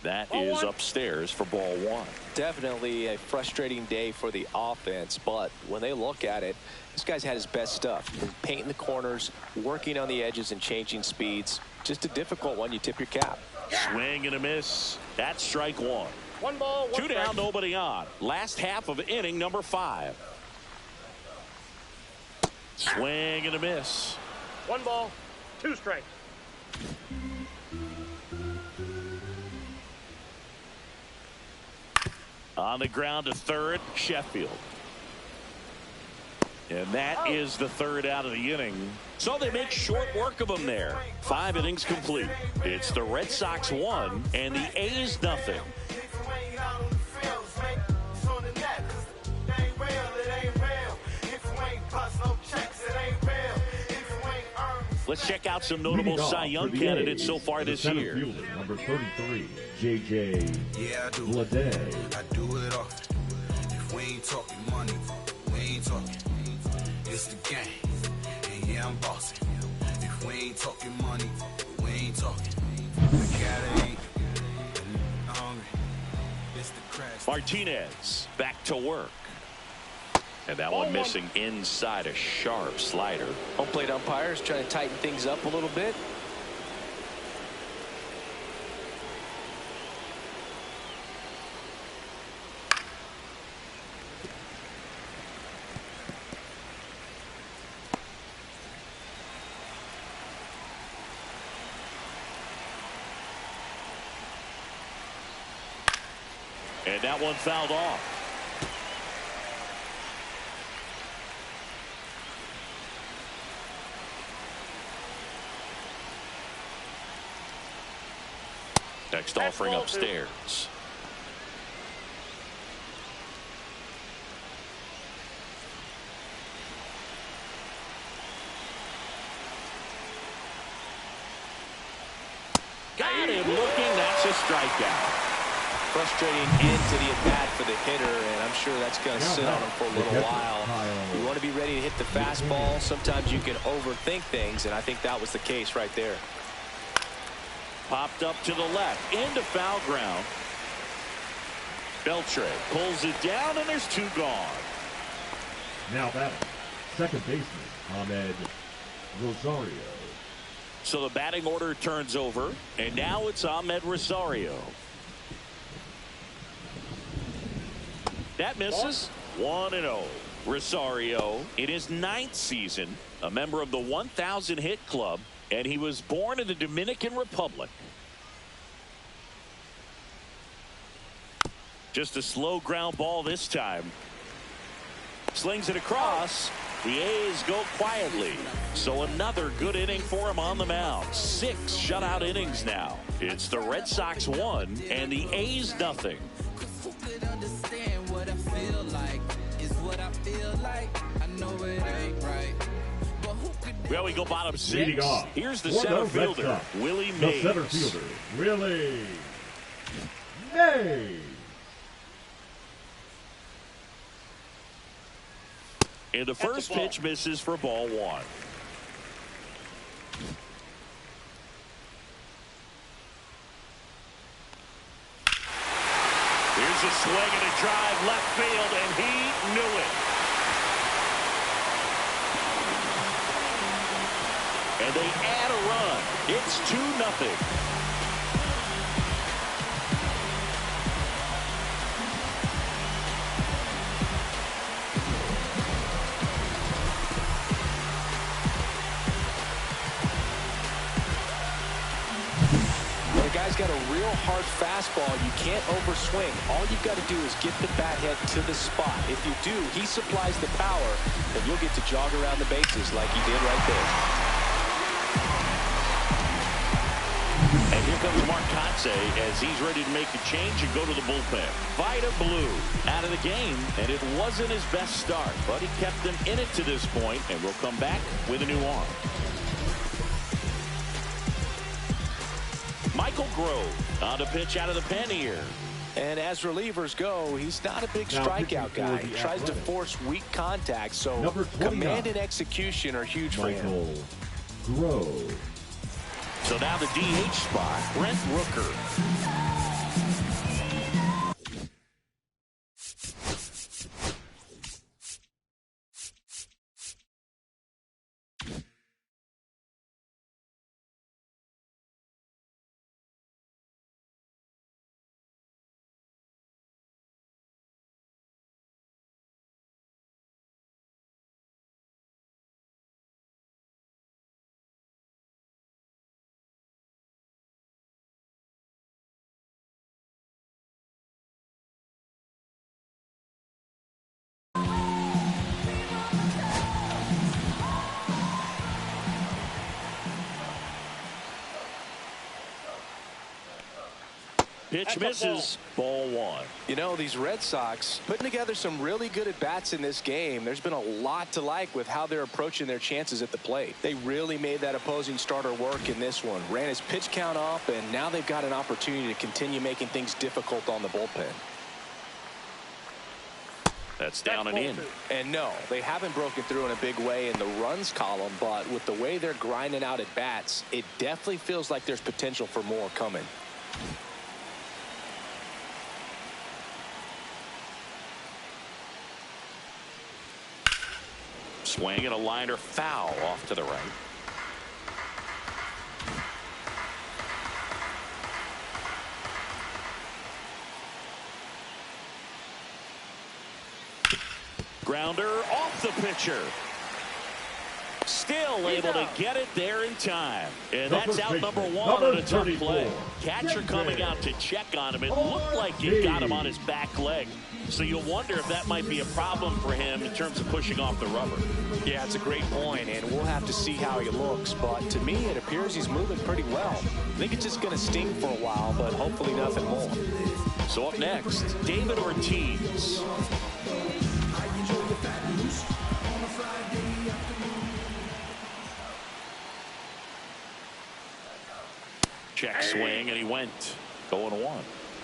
Speaker 1: That is upstairs for ball 1.
Speaker 2: Definitely a frustrating day for the offense, but when they look at it, this guy's had his best stuff. Painting the corners, working on the edges, and changing speeds. Just a difficult one. You tip your cap.
Speaker 1: Swing and a miss. That's strike 1.
Speaker 6: 1 ball, 1
Speaker 1: 2
Speaker 6: strike.
Speaker 1: down, nobody on. Last half of inning number 5. Swing and a miss.
Speaker 6: 1 ball, 2 strikes.
Speaker 1: On the ground to third, Sheffield. And that is the 3rd out of the inning. So they make short work of him there. 5 innings complete. It's the Red Sox 1 and the A's 0. Let's check out some notable Cy Young candidates so far this year.
Speaker 4: Fielder, number 33, J.J. Bleday.
Speaker 5: I do it often. If we ain't talking money, we ain't talking. It's the game, and yeah, I'm bossing. If we ain't talking money, we ain't talking. I gotta eat, I'm hungry. It's the crash.
Speaker 1: Martinez back to work. And that one missing inside, a sharp slider.
Speaker 2: Home plate umpires trying to tighten things up a little bit.
Speaker 1: And that one fouled off. Next offering upstairs. Got him looking. That's a strikeout.
Speaker 2: Frustrating end to the at-bat for the hitter, and I'm sure that's going to sit on him for a little while. You want to be ready to hit the fastball. Sometimes you can overthink things, and I think that was the case right there.
Speaker 1: Popped up to the left into foul ground. Beltre pulls it down, and there's 2 gone.
Speaker 4: Now batting, second baseman, Ahmed Rosario.
Speaker 1: So the batting order turns over, and now it's Ahmed Rosario. That misses. 1-0. Rosario in his 9th season, a member of the 1,000 hit club, and he was born in the Dominican Republic. Just a slow ground ball this time. Slings it across. The A's go quietly. So another good inning for him on the mound. 6 shutout innings now. It's the Red Sox 1 and the A's nothing.
Speaker 8: Who could understand what I feel like? Is what I feel like. I know it ain't right. But who could...
Speaker 1: Well, we go bottom 6.
Speaker 4: Leading off,
Speaker 1: Here's the
Speaker 4: for
Speaker 1: center
Speaker 4: Red
Speaker 1: fielder,
Speaker 4: Sox,
Speaker 1: Willie
Speaker 4: the
Speaker 1: Mays.
Speaker 4: center fielder, Willie Mays.
Speaker 1: And the first pitch misses for ball 1. Here's a swing and a drive left field, and he knew it. And they add a run. It's 2-0.
Speaker 2: Guy's got a real hard fastball. You can't overswing. All you've got to do is get the bat head to the spot. If you do, he supplies the power, then you'll get to jog around the bases like he did right there.
Speaker 1: And here comes Mark Kotsay as he's ready to make a change and go to the bullpen. Vida Blue out of the game, and it wasn't his best start, but he kept them in it to this point, and will come back with a new arm. Michael Grove on the pitch out of the pen here.
Speaker 2: And as relievers go, he's not a big strikeout guy. He tries to force weak contact, so command and execution are huge for him.
Speaker 4: Michael Grove.
Speaker 1: So now the DH spot, Brent Rooker. Pitch misses, ball 1.
Speaker 2: You know, these Red Sox putting together some really good at-bats in this game. There's been a lot to like with how they're approaching their chances at the plate. They really made that opposing starter work in this one. Ran his pitch count up, and now they've got an opportunity to continue making things difficult on the bullpen.
Speaker 1: That's down and in.
Speaker 2: And no, they haven't broken through in a big way in the runs column, but with the way they're grinding out at bats, it definitely feels like there's potential for more coming.
Speaker 1: Swing and a liner foul off to the right. Grounder off the pitcher. Still able to get it there in time. And that's out number 1 on a tough play. Catcher coming out to check on him. It looked like it got him on his back leg. So you'll wonder if that might be a problem for him in terms of pushing off the rubber.
Speaker 2: Yeah, it's a great point, and we'll have to see how he looks. But to me, it appears he's moving pretty well. I think it's just going to sting for a while, but hopefully nothing more.
Speaker 1: So up next, David Ortiz. Check swing, and he went 0-1.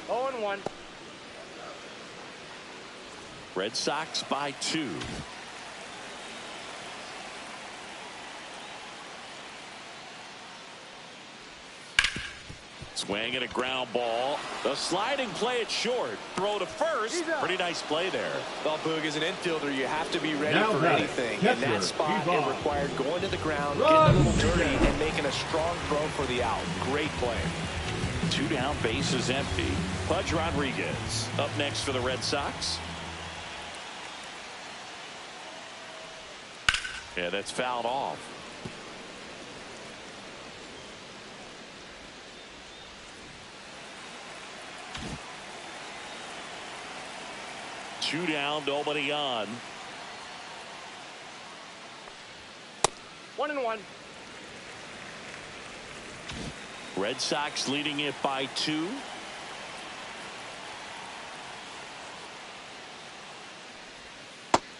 Speaker 6: 0-1.
Speaker 1: Red Sox by 2. Swing and a ground ball. The sliding play at short. Throw to first. Pretty nice play there.
Speaker 2: Well, Boog, as an infielder, you have to be ready
Speaker 4: Now
Speaker 2: for anything. In that spot, it required going to the ground, getting a little dirty, and making a strong throw for the out. Great play.
Speaker 1: 2 down, bases empty. Pudge Rodriguez up next for the Red Sox. Yeah, that's fouled off. Two down, nobody on.
Speaker 6: 1-1.
Speaker 1: Red Sox leading it by 2.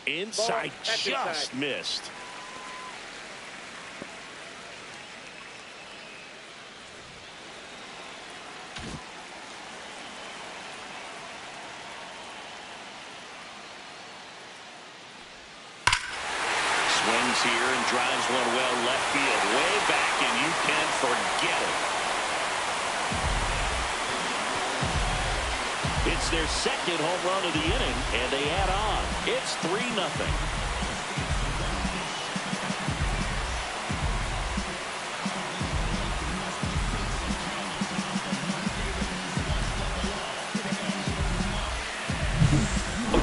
Speaker 1: Inside, just missed. Swings here and drives one well left field, way back, and you can forget it. It's their second home run of the inning, and they add on. It's 3-0.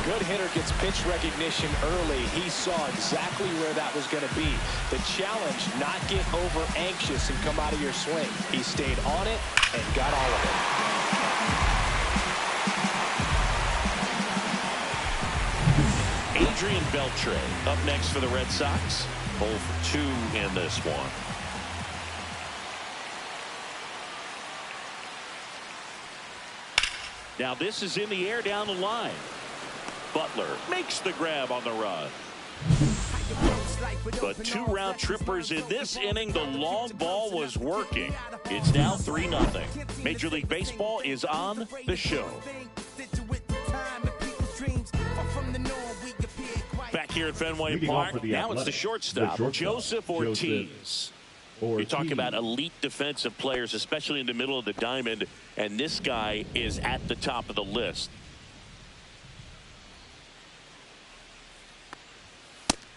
Speaker 2: Good hitter gets pitch recognition early. He saw exactly where that was going to be. The challenge, not get over anxious and come out of your swing. He stayed on it and got all of it.
Speaker 1: Adrian Beltre up next for the Red Sox. 0 for 2 in this one. Now this is in the air down the line. Butler makes the grab on the run. But 2 round trippers in this inning. The long ball was working. It's now 3-0. Major League Baseball is on the show. Back here at Fenway Park, now it's the shortstop, Joseph Ortiz. You talk about elite defensive players, especially in the middle of the diamond, and this guy is at the top of the list.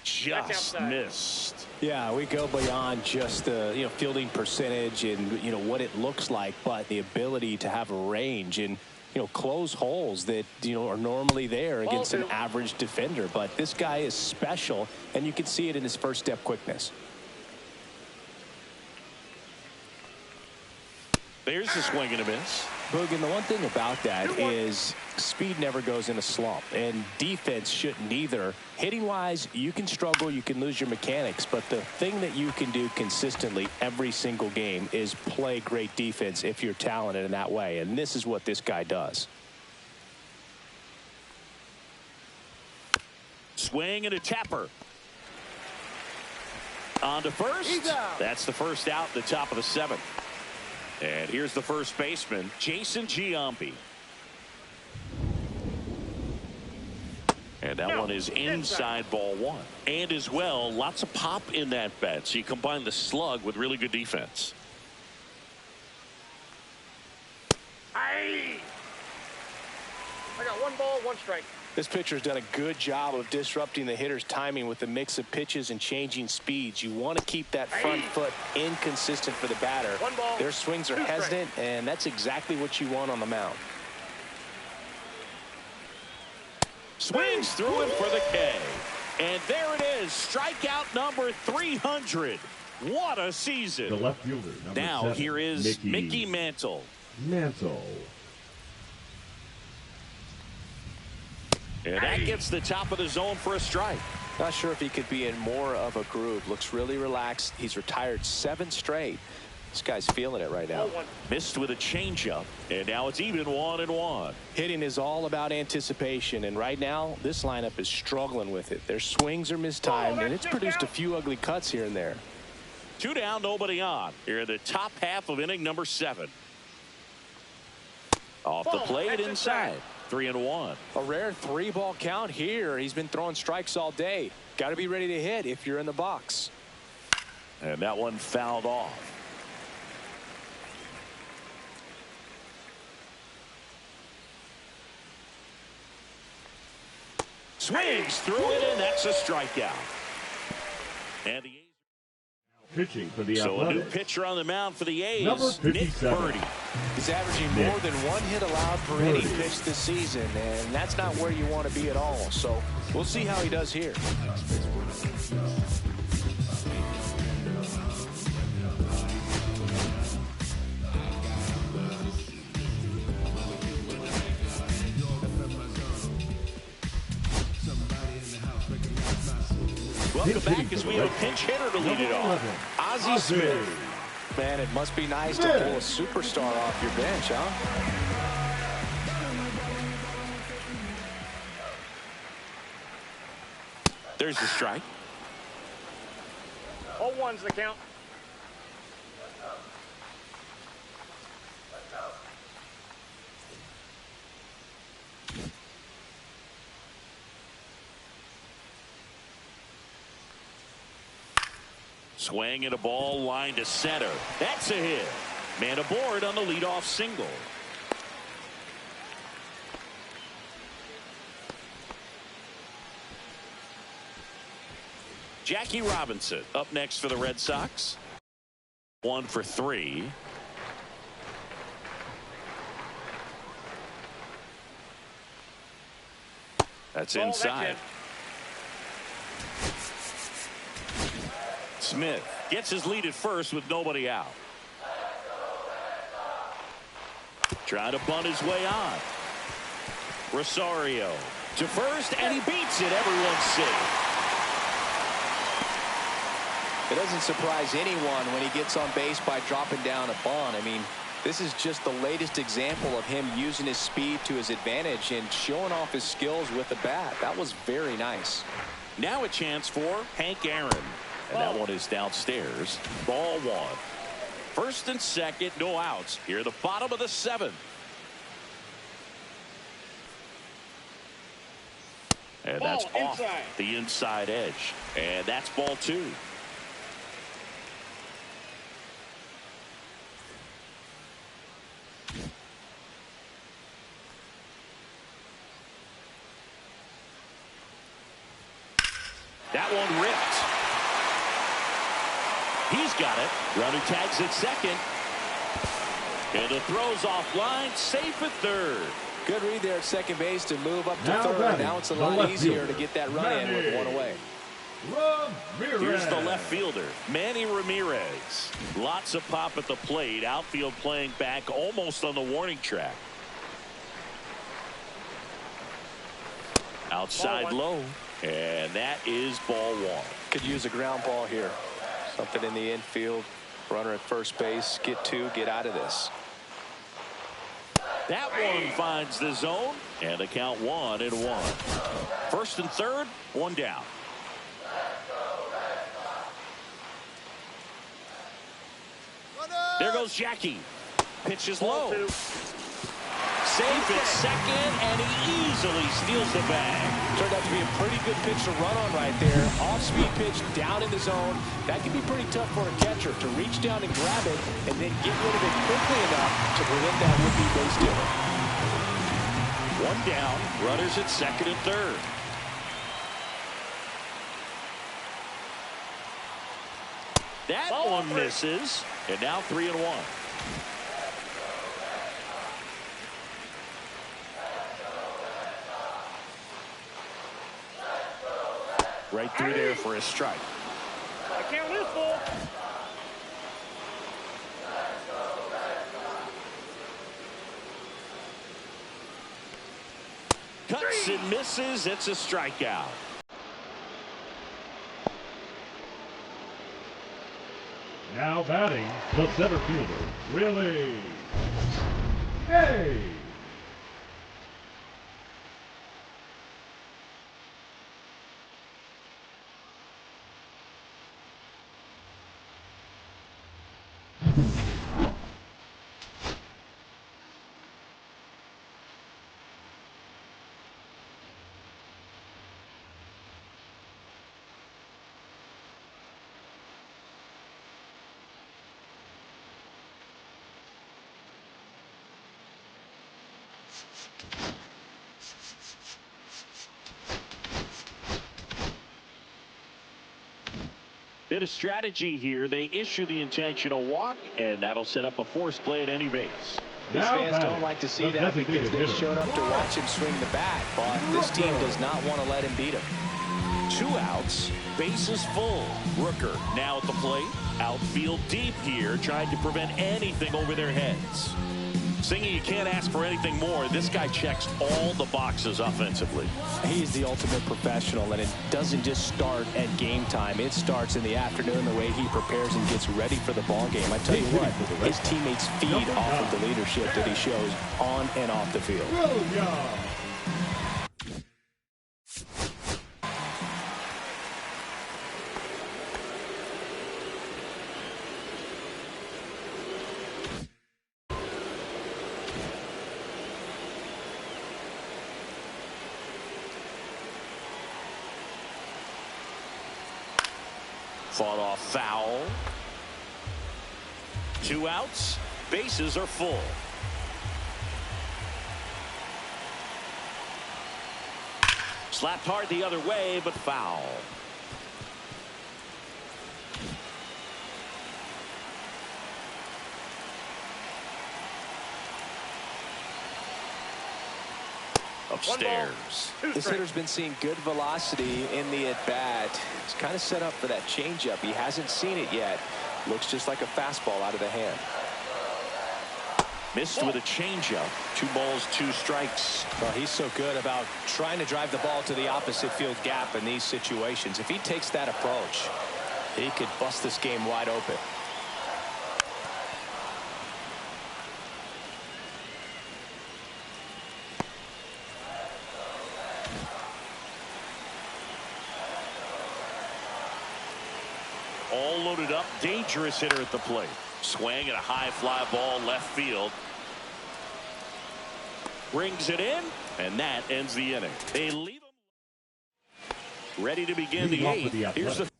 Speaker 1: Just missed.
Speaker 2: Yeah, we go beyond just the fielding percentage and what it looks like, but the ability to have a range and close holes that are normally there against an average defender. But this guy is special, and you can see it in his first step quickness.
Speaker 1: There's the swing and a miss.
Speaker 2: Boog, and the one thing about that is speed never goes in a slump, and defense shouldn't either. Hitting-wise, you can struggle, you can lose your mechanics, but the thing that you can do consistently every single game is play great defense if you're talented in that way, and this is what this guy does.
Speaker 1: Swing and a tapper. On to first. That's the first out, the top of the 7th. And here's the first baseman, Jason Giambi. And that one is inside ball 1. And as well, lots of pop in that bat. So you combine the slug with really good defense.
Speaker 6: I got 1 ball, 1 strike.
Speaker 2: This pitcher's done a good job of disrupting the hitter's timing with a mix of pitches and changing speeds. You want to keep that front foot inconsistent for the batter.
Speaker 6: 1 ball,
Speaker 2: their swings are hesitant, and that's exactly what you want on the mound.
Speaker 1: Swings through it for the K. And there it is, strikeout number 300. What a season.
Speaker 4: The left fielder, number
Speaker 1: now
Speaker 4: 7,
Speaker 1: here is Mickey Mantle. And that gets the top of the zone for a strike.
Speaker 2: Not sure if he could be in more of a groove. Looks really relaxed. He's retired 7 straight. This guy's feeling it right now.
Speaker 1: Missed with a changeup, and now it's even 1-1.
Speaker 2: Hitting is all about anticipation, and right now this lineup is struggling with it. Their swings are mistimed, and it's produced a few ugly cuts here and there.
Speaker 1: 2 down, nobody on. Here in the top half of inning number 7. Off the plate inside. 3-1.
Speaker 2: A rare 3-ball count here. He's been throwing strikes all day. Got to be ready to hit if you're in the box.
Speaker 1: And that one fouled off. Swings through it, and that's a strikeout. And the A's
Speaker 4: pitching for the
Speaker 1: So
Speaker 4: Athletics.
Speaker 1: a new pitcher on the mound for the A's,
Speaker 4: Number
Speaker 1: Nick
Speaker 4: 57.
Speaker 1: Birdie.
Speaker 2: He's averaging more than 1 hit allowed per inning pitched this season, and that's not where you want to be at all. So we'll see how he does here.
Speaker 1: Welcome back as we have a pinch hitter to lead it off. Ozzie Smith.
Speaker 2: Man, it must be nice to pull a superstar off your bench, huh?
Speaker 1: There's the strike.
Speaker 6: 0-1's the count.
Speaker 1: Swing and a ball line to center. That's a hit. Man aboard on the leadoff single. Jackie Robinson up next for the Red Sox. 1 for 3. That's inside. Smith gets his lead at first with nobody out. Trying to bunt his way on. Rosario to first, and he beats it. Everyone's safe.
Speaker 2: It doesn't surprise anyone when he gets on base by dropping down a bunt. I mean, this is just the latest example of him using his speed to his advantage and showing off his skills with the bat. That was very nice.
Speaker 1: Now a chance for Hank Aaron. And that one is downstairs. Ball 1. First and second, no outs. Here at the bottom of the 7th. And that's off the inside edge. And that's ball 2. That one ripped. He's got it. Runner tags at second. And the throw's offline. Safe at third.
Speaker 2: Good read there at second base to move up to third. Now it's a lot easier to get that run in with one away.
Speaker 1: Here's the left fielder, Manny Ramirez. Lots of pop at the plate. Outfield playing back almost on the warning track. Outside low. And that is ball 1.
Speaker 2: Could use a ground ball here. Something in the infield. Runner at first base. Get 2. Get out of this.
Speaker 1: That one finds the zone. And the count 1-1. First and third. 1 down. There goes Jackie. Pitch is low. Safe at second, and he easily steals the bag.
Speaker 2: Turned out to be a pretty good pitch to run on right there. Off-speed pitch down in the zone. That can be pretty tough for a catcher to reach down and grab it and then get rid of it quickly enough to prevent that would-be base stealer.
Speaker 1: 1 down. Runners at second and third. That one misses. And now 3-1. Right through there for a strike.
Speaker 6: I count is full.
Speaker 1: Cuts and misses. It's a strikeout.
Speaker 4: Now batting, the center fielder, Willie. Hey!
Speaker 1: Bit of strategy here. They issue the intentional walk, and that'll set up a forced play at any base.
Speaker 2: These fans don't like to see that because they showed up to watch him swing the bat, but this team does not want to let him beat him.
Speaker 1: 2 outs, bases full. Rooker now at the plate. Outfield deep here, trying to prevent anything over their heads. Singing, you can't ask for anything more. This guy checks all the boxes offensively.
Speaker 2: He is the ultimate professional, and it doesn't just start at game time. It starts in the afternoon, the way he prepares and gets ready for the ball game. I tell you what, his teammates feed off of the leadership that he shows on and off the field.
Speaker 1: Fought off foul. 2 outs. Bases are full. Slapped hard the other way, but foul. Upstairs.
Speaker 2: This hitter's been seeing good velocity in the at-bat. He's kind of set up for that changeup. He hasn't seen it yet. Looks just like a fastball out of the hand.
Speaker 1: Missed with a changeup. 2 balls, 2 strikes.
Speaker 2: Well, he's so good about trying to drive the ball to the opposite field gap in these situations. If he takes that approach, he could bust this game wide open.
Speaker 1: All loaded up, dangerous hitter at the plate. Swing and a high fly ball left field. Brings it in, and that ends the inning. They leave him ready to begin the 8th. Here's the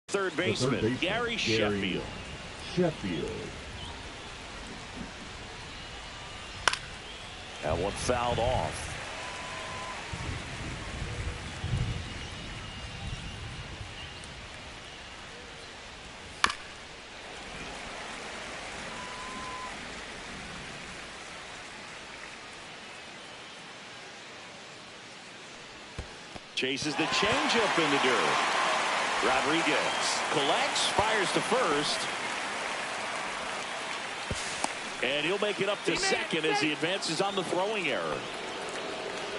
Speaker 1: third baseman, Gary Sheffield. That one fouled off. Chases the changeup in the dirt. Rodriguez collects, fires to first. And he'll make it up to second as he advances on the throwing error.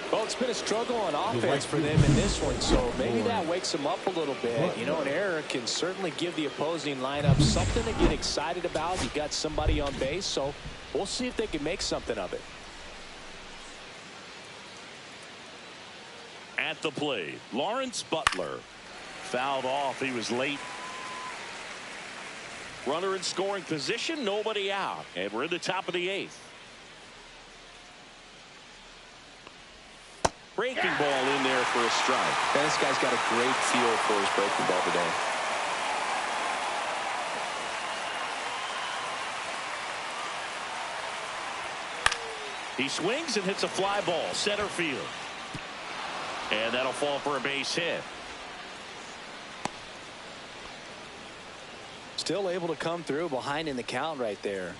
Speaker 2: Well, it's been a struggle on offense for them in this one, so maybe that wakes them up a little bit. You know, an error can certainly give the opposing lineup something to get excited about. You got somebody on base, so we'll see if they can make something of it.
Speaker 1: At the plate, Lawrence Butler. Fouled off. He was late. Runner in scoring position, nobody out. And we're in the top of the 8th. Breaking ball in there for a strike.
Speaker 2: And this guy's got a great feel for his breaking ball today.
Speaker 1: He swings and hits a fly ball, center field. And that'll fall for a base hit.
Speaker 2: Still able to come through behind in the count right there.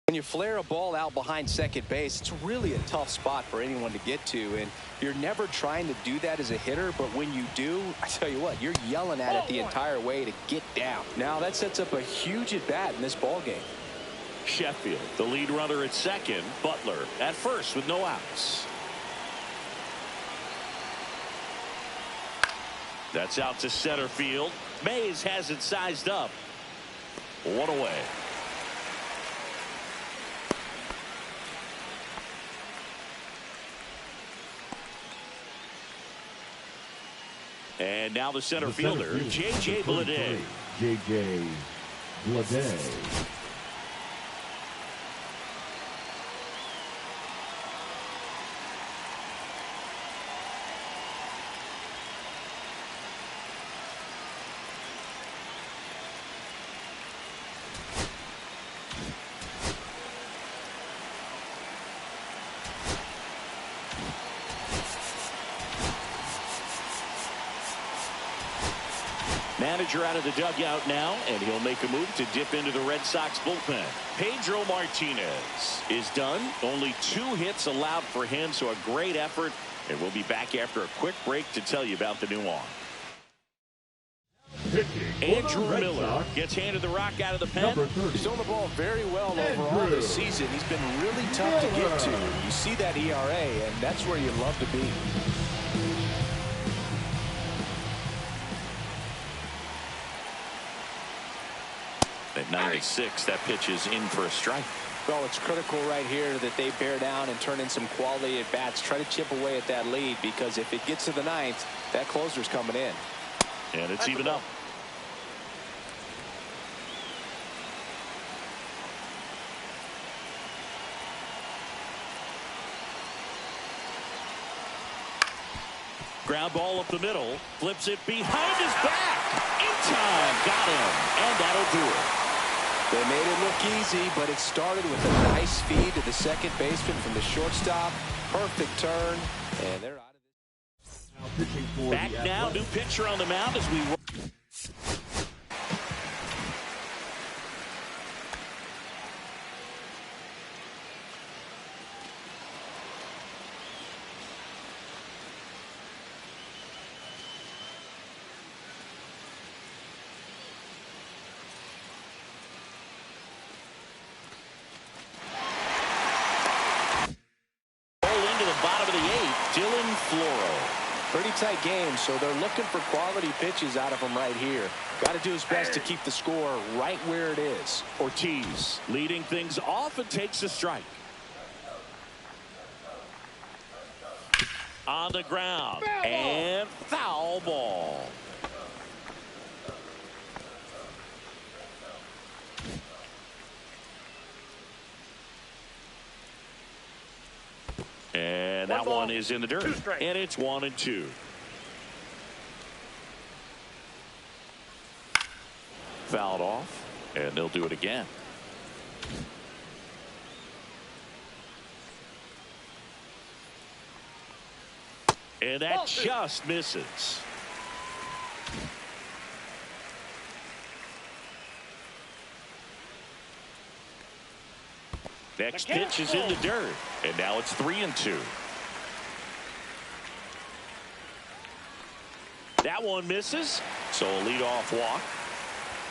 Speaker 2: When you flare a ball out behind second base, it's really a tough spot for anyone to get to, and you're never trying to do that as a hitter, but when you do, I tell you what, you're yelling at it the entire way to get down. Now that sets up a huge at-bat in this ball game.
Speaker 1: Sheffield, the lead runner at second. Butler at first with no outs. That's out to center field. Mays has it sized up. 1 away. And now the center fielder, J.J. Bleday.
Speaker 4: J.J. Bleday.
Speaker 1: manager out of the dugout now, and he'll make a move to dip into the Red Sox bullpen. Pedro Martinez is done. Only 2 hits allowed for him, so a great effort. And we'll be back after a quick break to tell you about the new arm. Andrew Miller gets handed the rock out of the pen.
Speaker 2: He's thrown the ball very well overall this season. He's been really tough to get to. You see that ERA, and that's where you love to be.
Speaker 1: At 96, that pitch is in for a strike.
Speaker 2: Well, it's critical right here that they bear down and turn in some quality at bats. Try to chip away at that lead, because if it gets to the 9th, that closer's coming in.
Speaker 1: And it's even up. Ground ball up the middle. Flips it behind his back. In time. Got him. And that'll do it.
Speaker 2: They made it look easy, but it started with a nice feed to the second baseman from the shortstop. Perfect turn, and they're out of this.
Speaker 1: Back now, new pitcher on the mound as we roll.
Speaker 2: Pretty tight game, so they're looking for quality pitches out of him right here. Got to do his best to keep the score right where it is.
Speaker 1: Ortiz leading things off and takes a strike. On the ground. And foul ball. And that one is in the dirt. And it's 1-2. Fouled off. And they'll do it again. And that just misses. Next pitch is in the dirt. And now it's 3-2. That one misses. So a leadoff walk.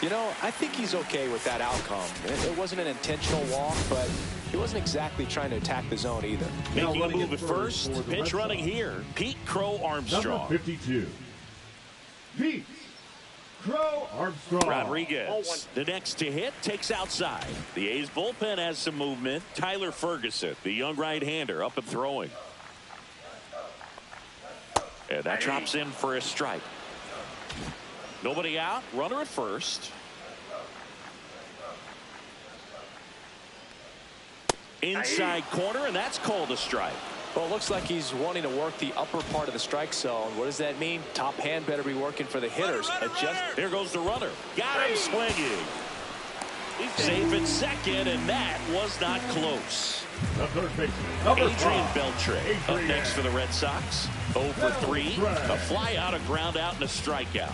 Speaker 2: You know, I think he's okay with that outcome. It wasn't an intentional walk, but he wasn't exactly trying to attack the zone either.
Speaker 1: Making a move at first. Pitch running here. Pete Crow Armstrong.
Speaker 4: Number 52. Pete Crow Armstrong.
Speaker 1: Rodriguez, the next to hit, takes outside. The A's bullpen has some movement. Tyler Ferguson, the young right-hander, up and throwing. And that drops in for a strike. Nobody out. Runner at first. Inside corner, and that's called a strike.
Speaker 2: Well, it looks like he's wanting to work the upper part of the strike zone. What does that mean? Top hand better be working for the hitters.
Speaker 1: There goes the runner. Got him swinging. Safe at second, and that was not close.
Speaker 4: The third baseman, number
Speaker 1: Adrian
Speaker 4: 5.
Speaker 1: Beltre up next for the Red Sox. 0 for 3. A fly out, a ground out, and a strikeout.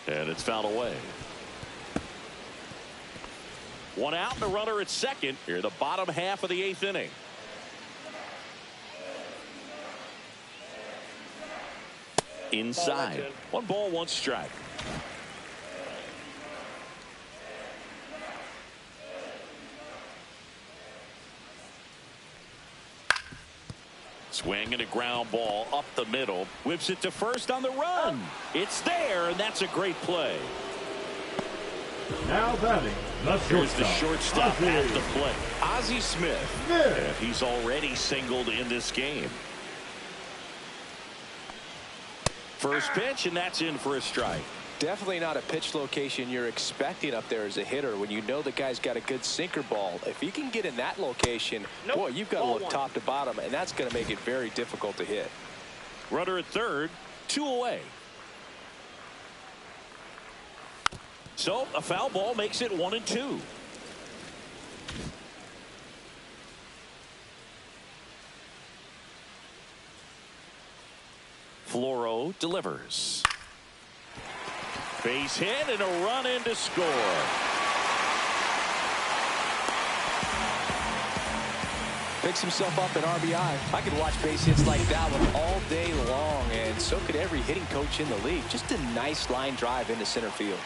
Speaker 1: And it's fouled away. One out and a runner at second. Here the bottom half of the 8th inning. Inside. 1 ball, 1 strike. Swing and a ground ball up the middle. Whips it to first on the run. It's there, and that's a great play.
Speaker 4: Now batting,
Speaker 1: Here's the shortstop at the plate. Ozzie Smith. And he's already singled in this game. First pitch, and that's in for a strike.
Speaker 2: Definitely not a pitch location you're expecting up there as a hitter when you know the guy's got a good sinker ball. If he can get in that location, boy, you've got to look top to bottom, and that's going to make it very difficult to hit.
Speaker 1: Runner at third, 2 away. So a foul ball makes it 1-2. Floro delivers. Base hit and a run in to score.
Speaker 2: Picks himself up an RBI. I could watch base hits like that one all day long, and so could every hitting coach in the league. Just a nice line drive into center field.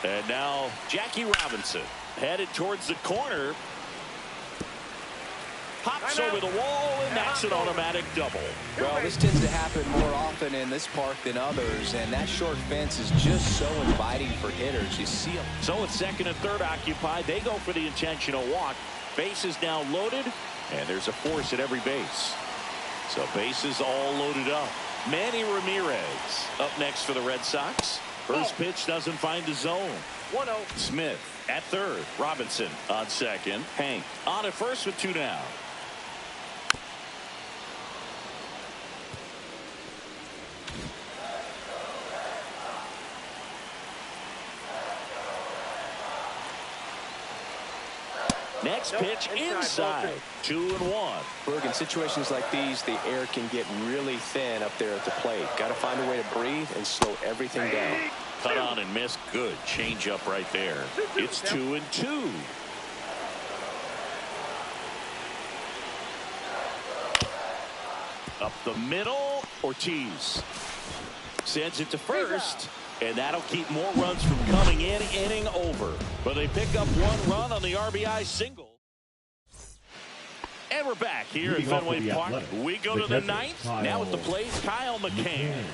Speaker 1: And now Jackie Robinson headed towards the corner. Pops over the wall, and that's an automatic double.
Speaker 2: Well, this tends to happen more often in this park than others, and that short fence is just so inviting for hitters. You see them.
Speaker 1: So with second and third occupied, they go for the intentional walk. Base is now loaded, and there's a force at every base. So bases all loaded up. Manny Ramirez up next for the Red Sox. First pitch doesn't find the zone.
Speaker 6: 1-0.
Speaker 1: Smith at third. Robinson on second. Hank on at first with 2 down. Next pitch inside. 2-1.
Speaker 2: Berg, in situations like these, the air can get really thin up there at the plate. Got to find a way to breathe and slow everything down.
Speaker 1: Cut on and miss. Good change up right there. It's 2-2. Up the middle. Ortiz sends it to first. And that'll keep more runs from coming in. Inning over. But they pick up 1 run on the RBI single. And we're back here at Fenway Park. We go to the 9th. Now at the plate, Kyle McCann.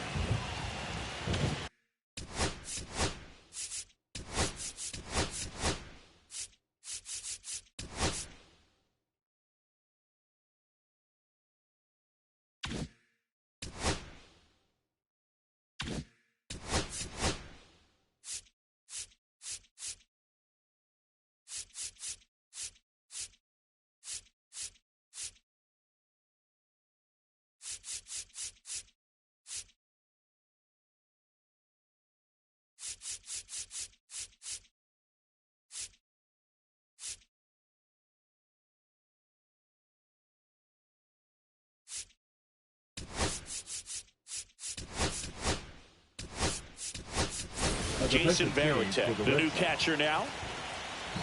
Speaker 1: Jason Varitek, the new catcher now.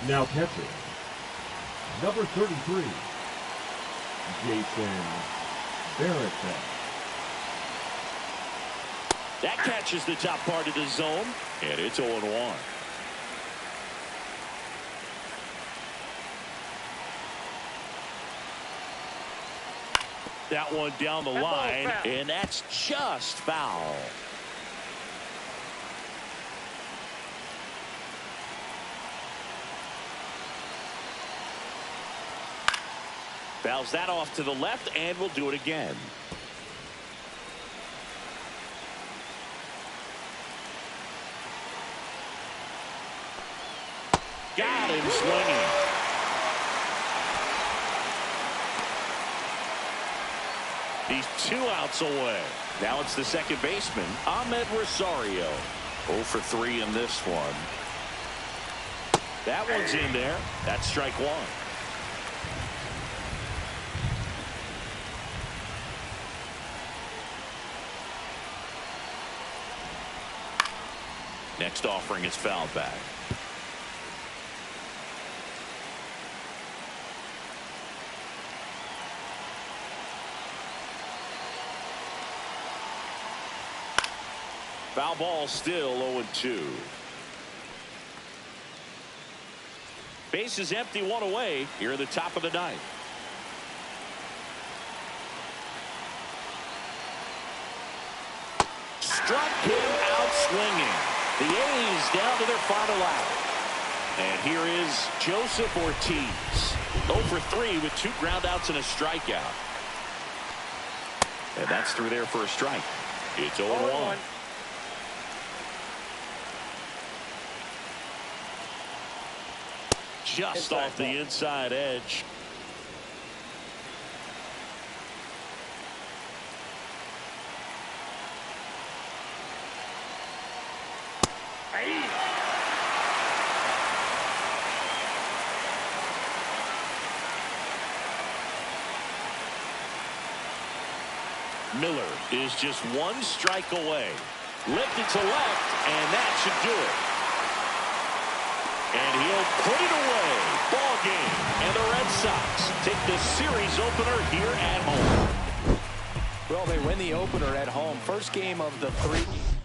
Speaker 4: Now catcher, number 33, Jason Varitek.
Speaker 1: That catches the top part of the zone, and it's 0-1. That one down the line, and that's just foul. Fouls that off to the left, and we'll do it again. Got him swinging. He's 2 outs away. Now it's the second baseman, Ahmed Rosario. 0 for 3 in this one. That one's in there. That's strike 1. Next offering is fouled back. Foul ball, still 0-2. Base is empty, 1 away here at the top of the 9th. Struck him out swinging. The A's down to their final out. And here is Joseph Ortiz. 0 for 3 with 2 groundouts and a strikeout. And that's through there for a strike. It's 0-1. Just off the inside edge. Miller is just one strike away. Lifted to left, and that should do it. And he'll put it away. Ball game. And the Red Sox take the series opener here at home.
Speaker 2: Well, they win the opener at home. First game of the 3.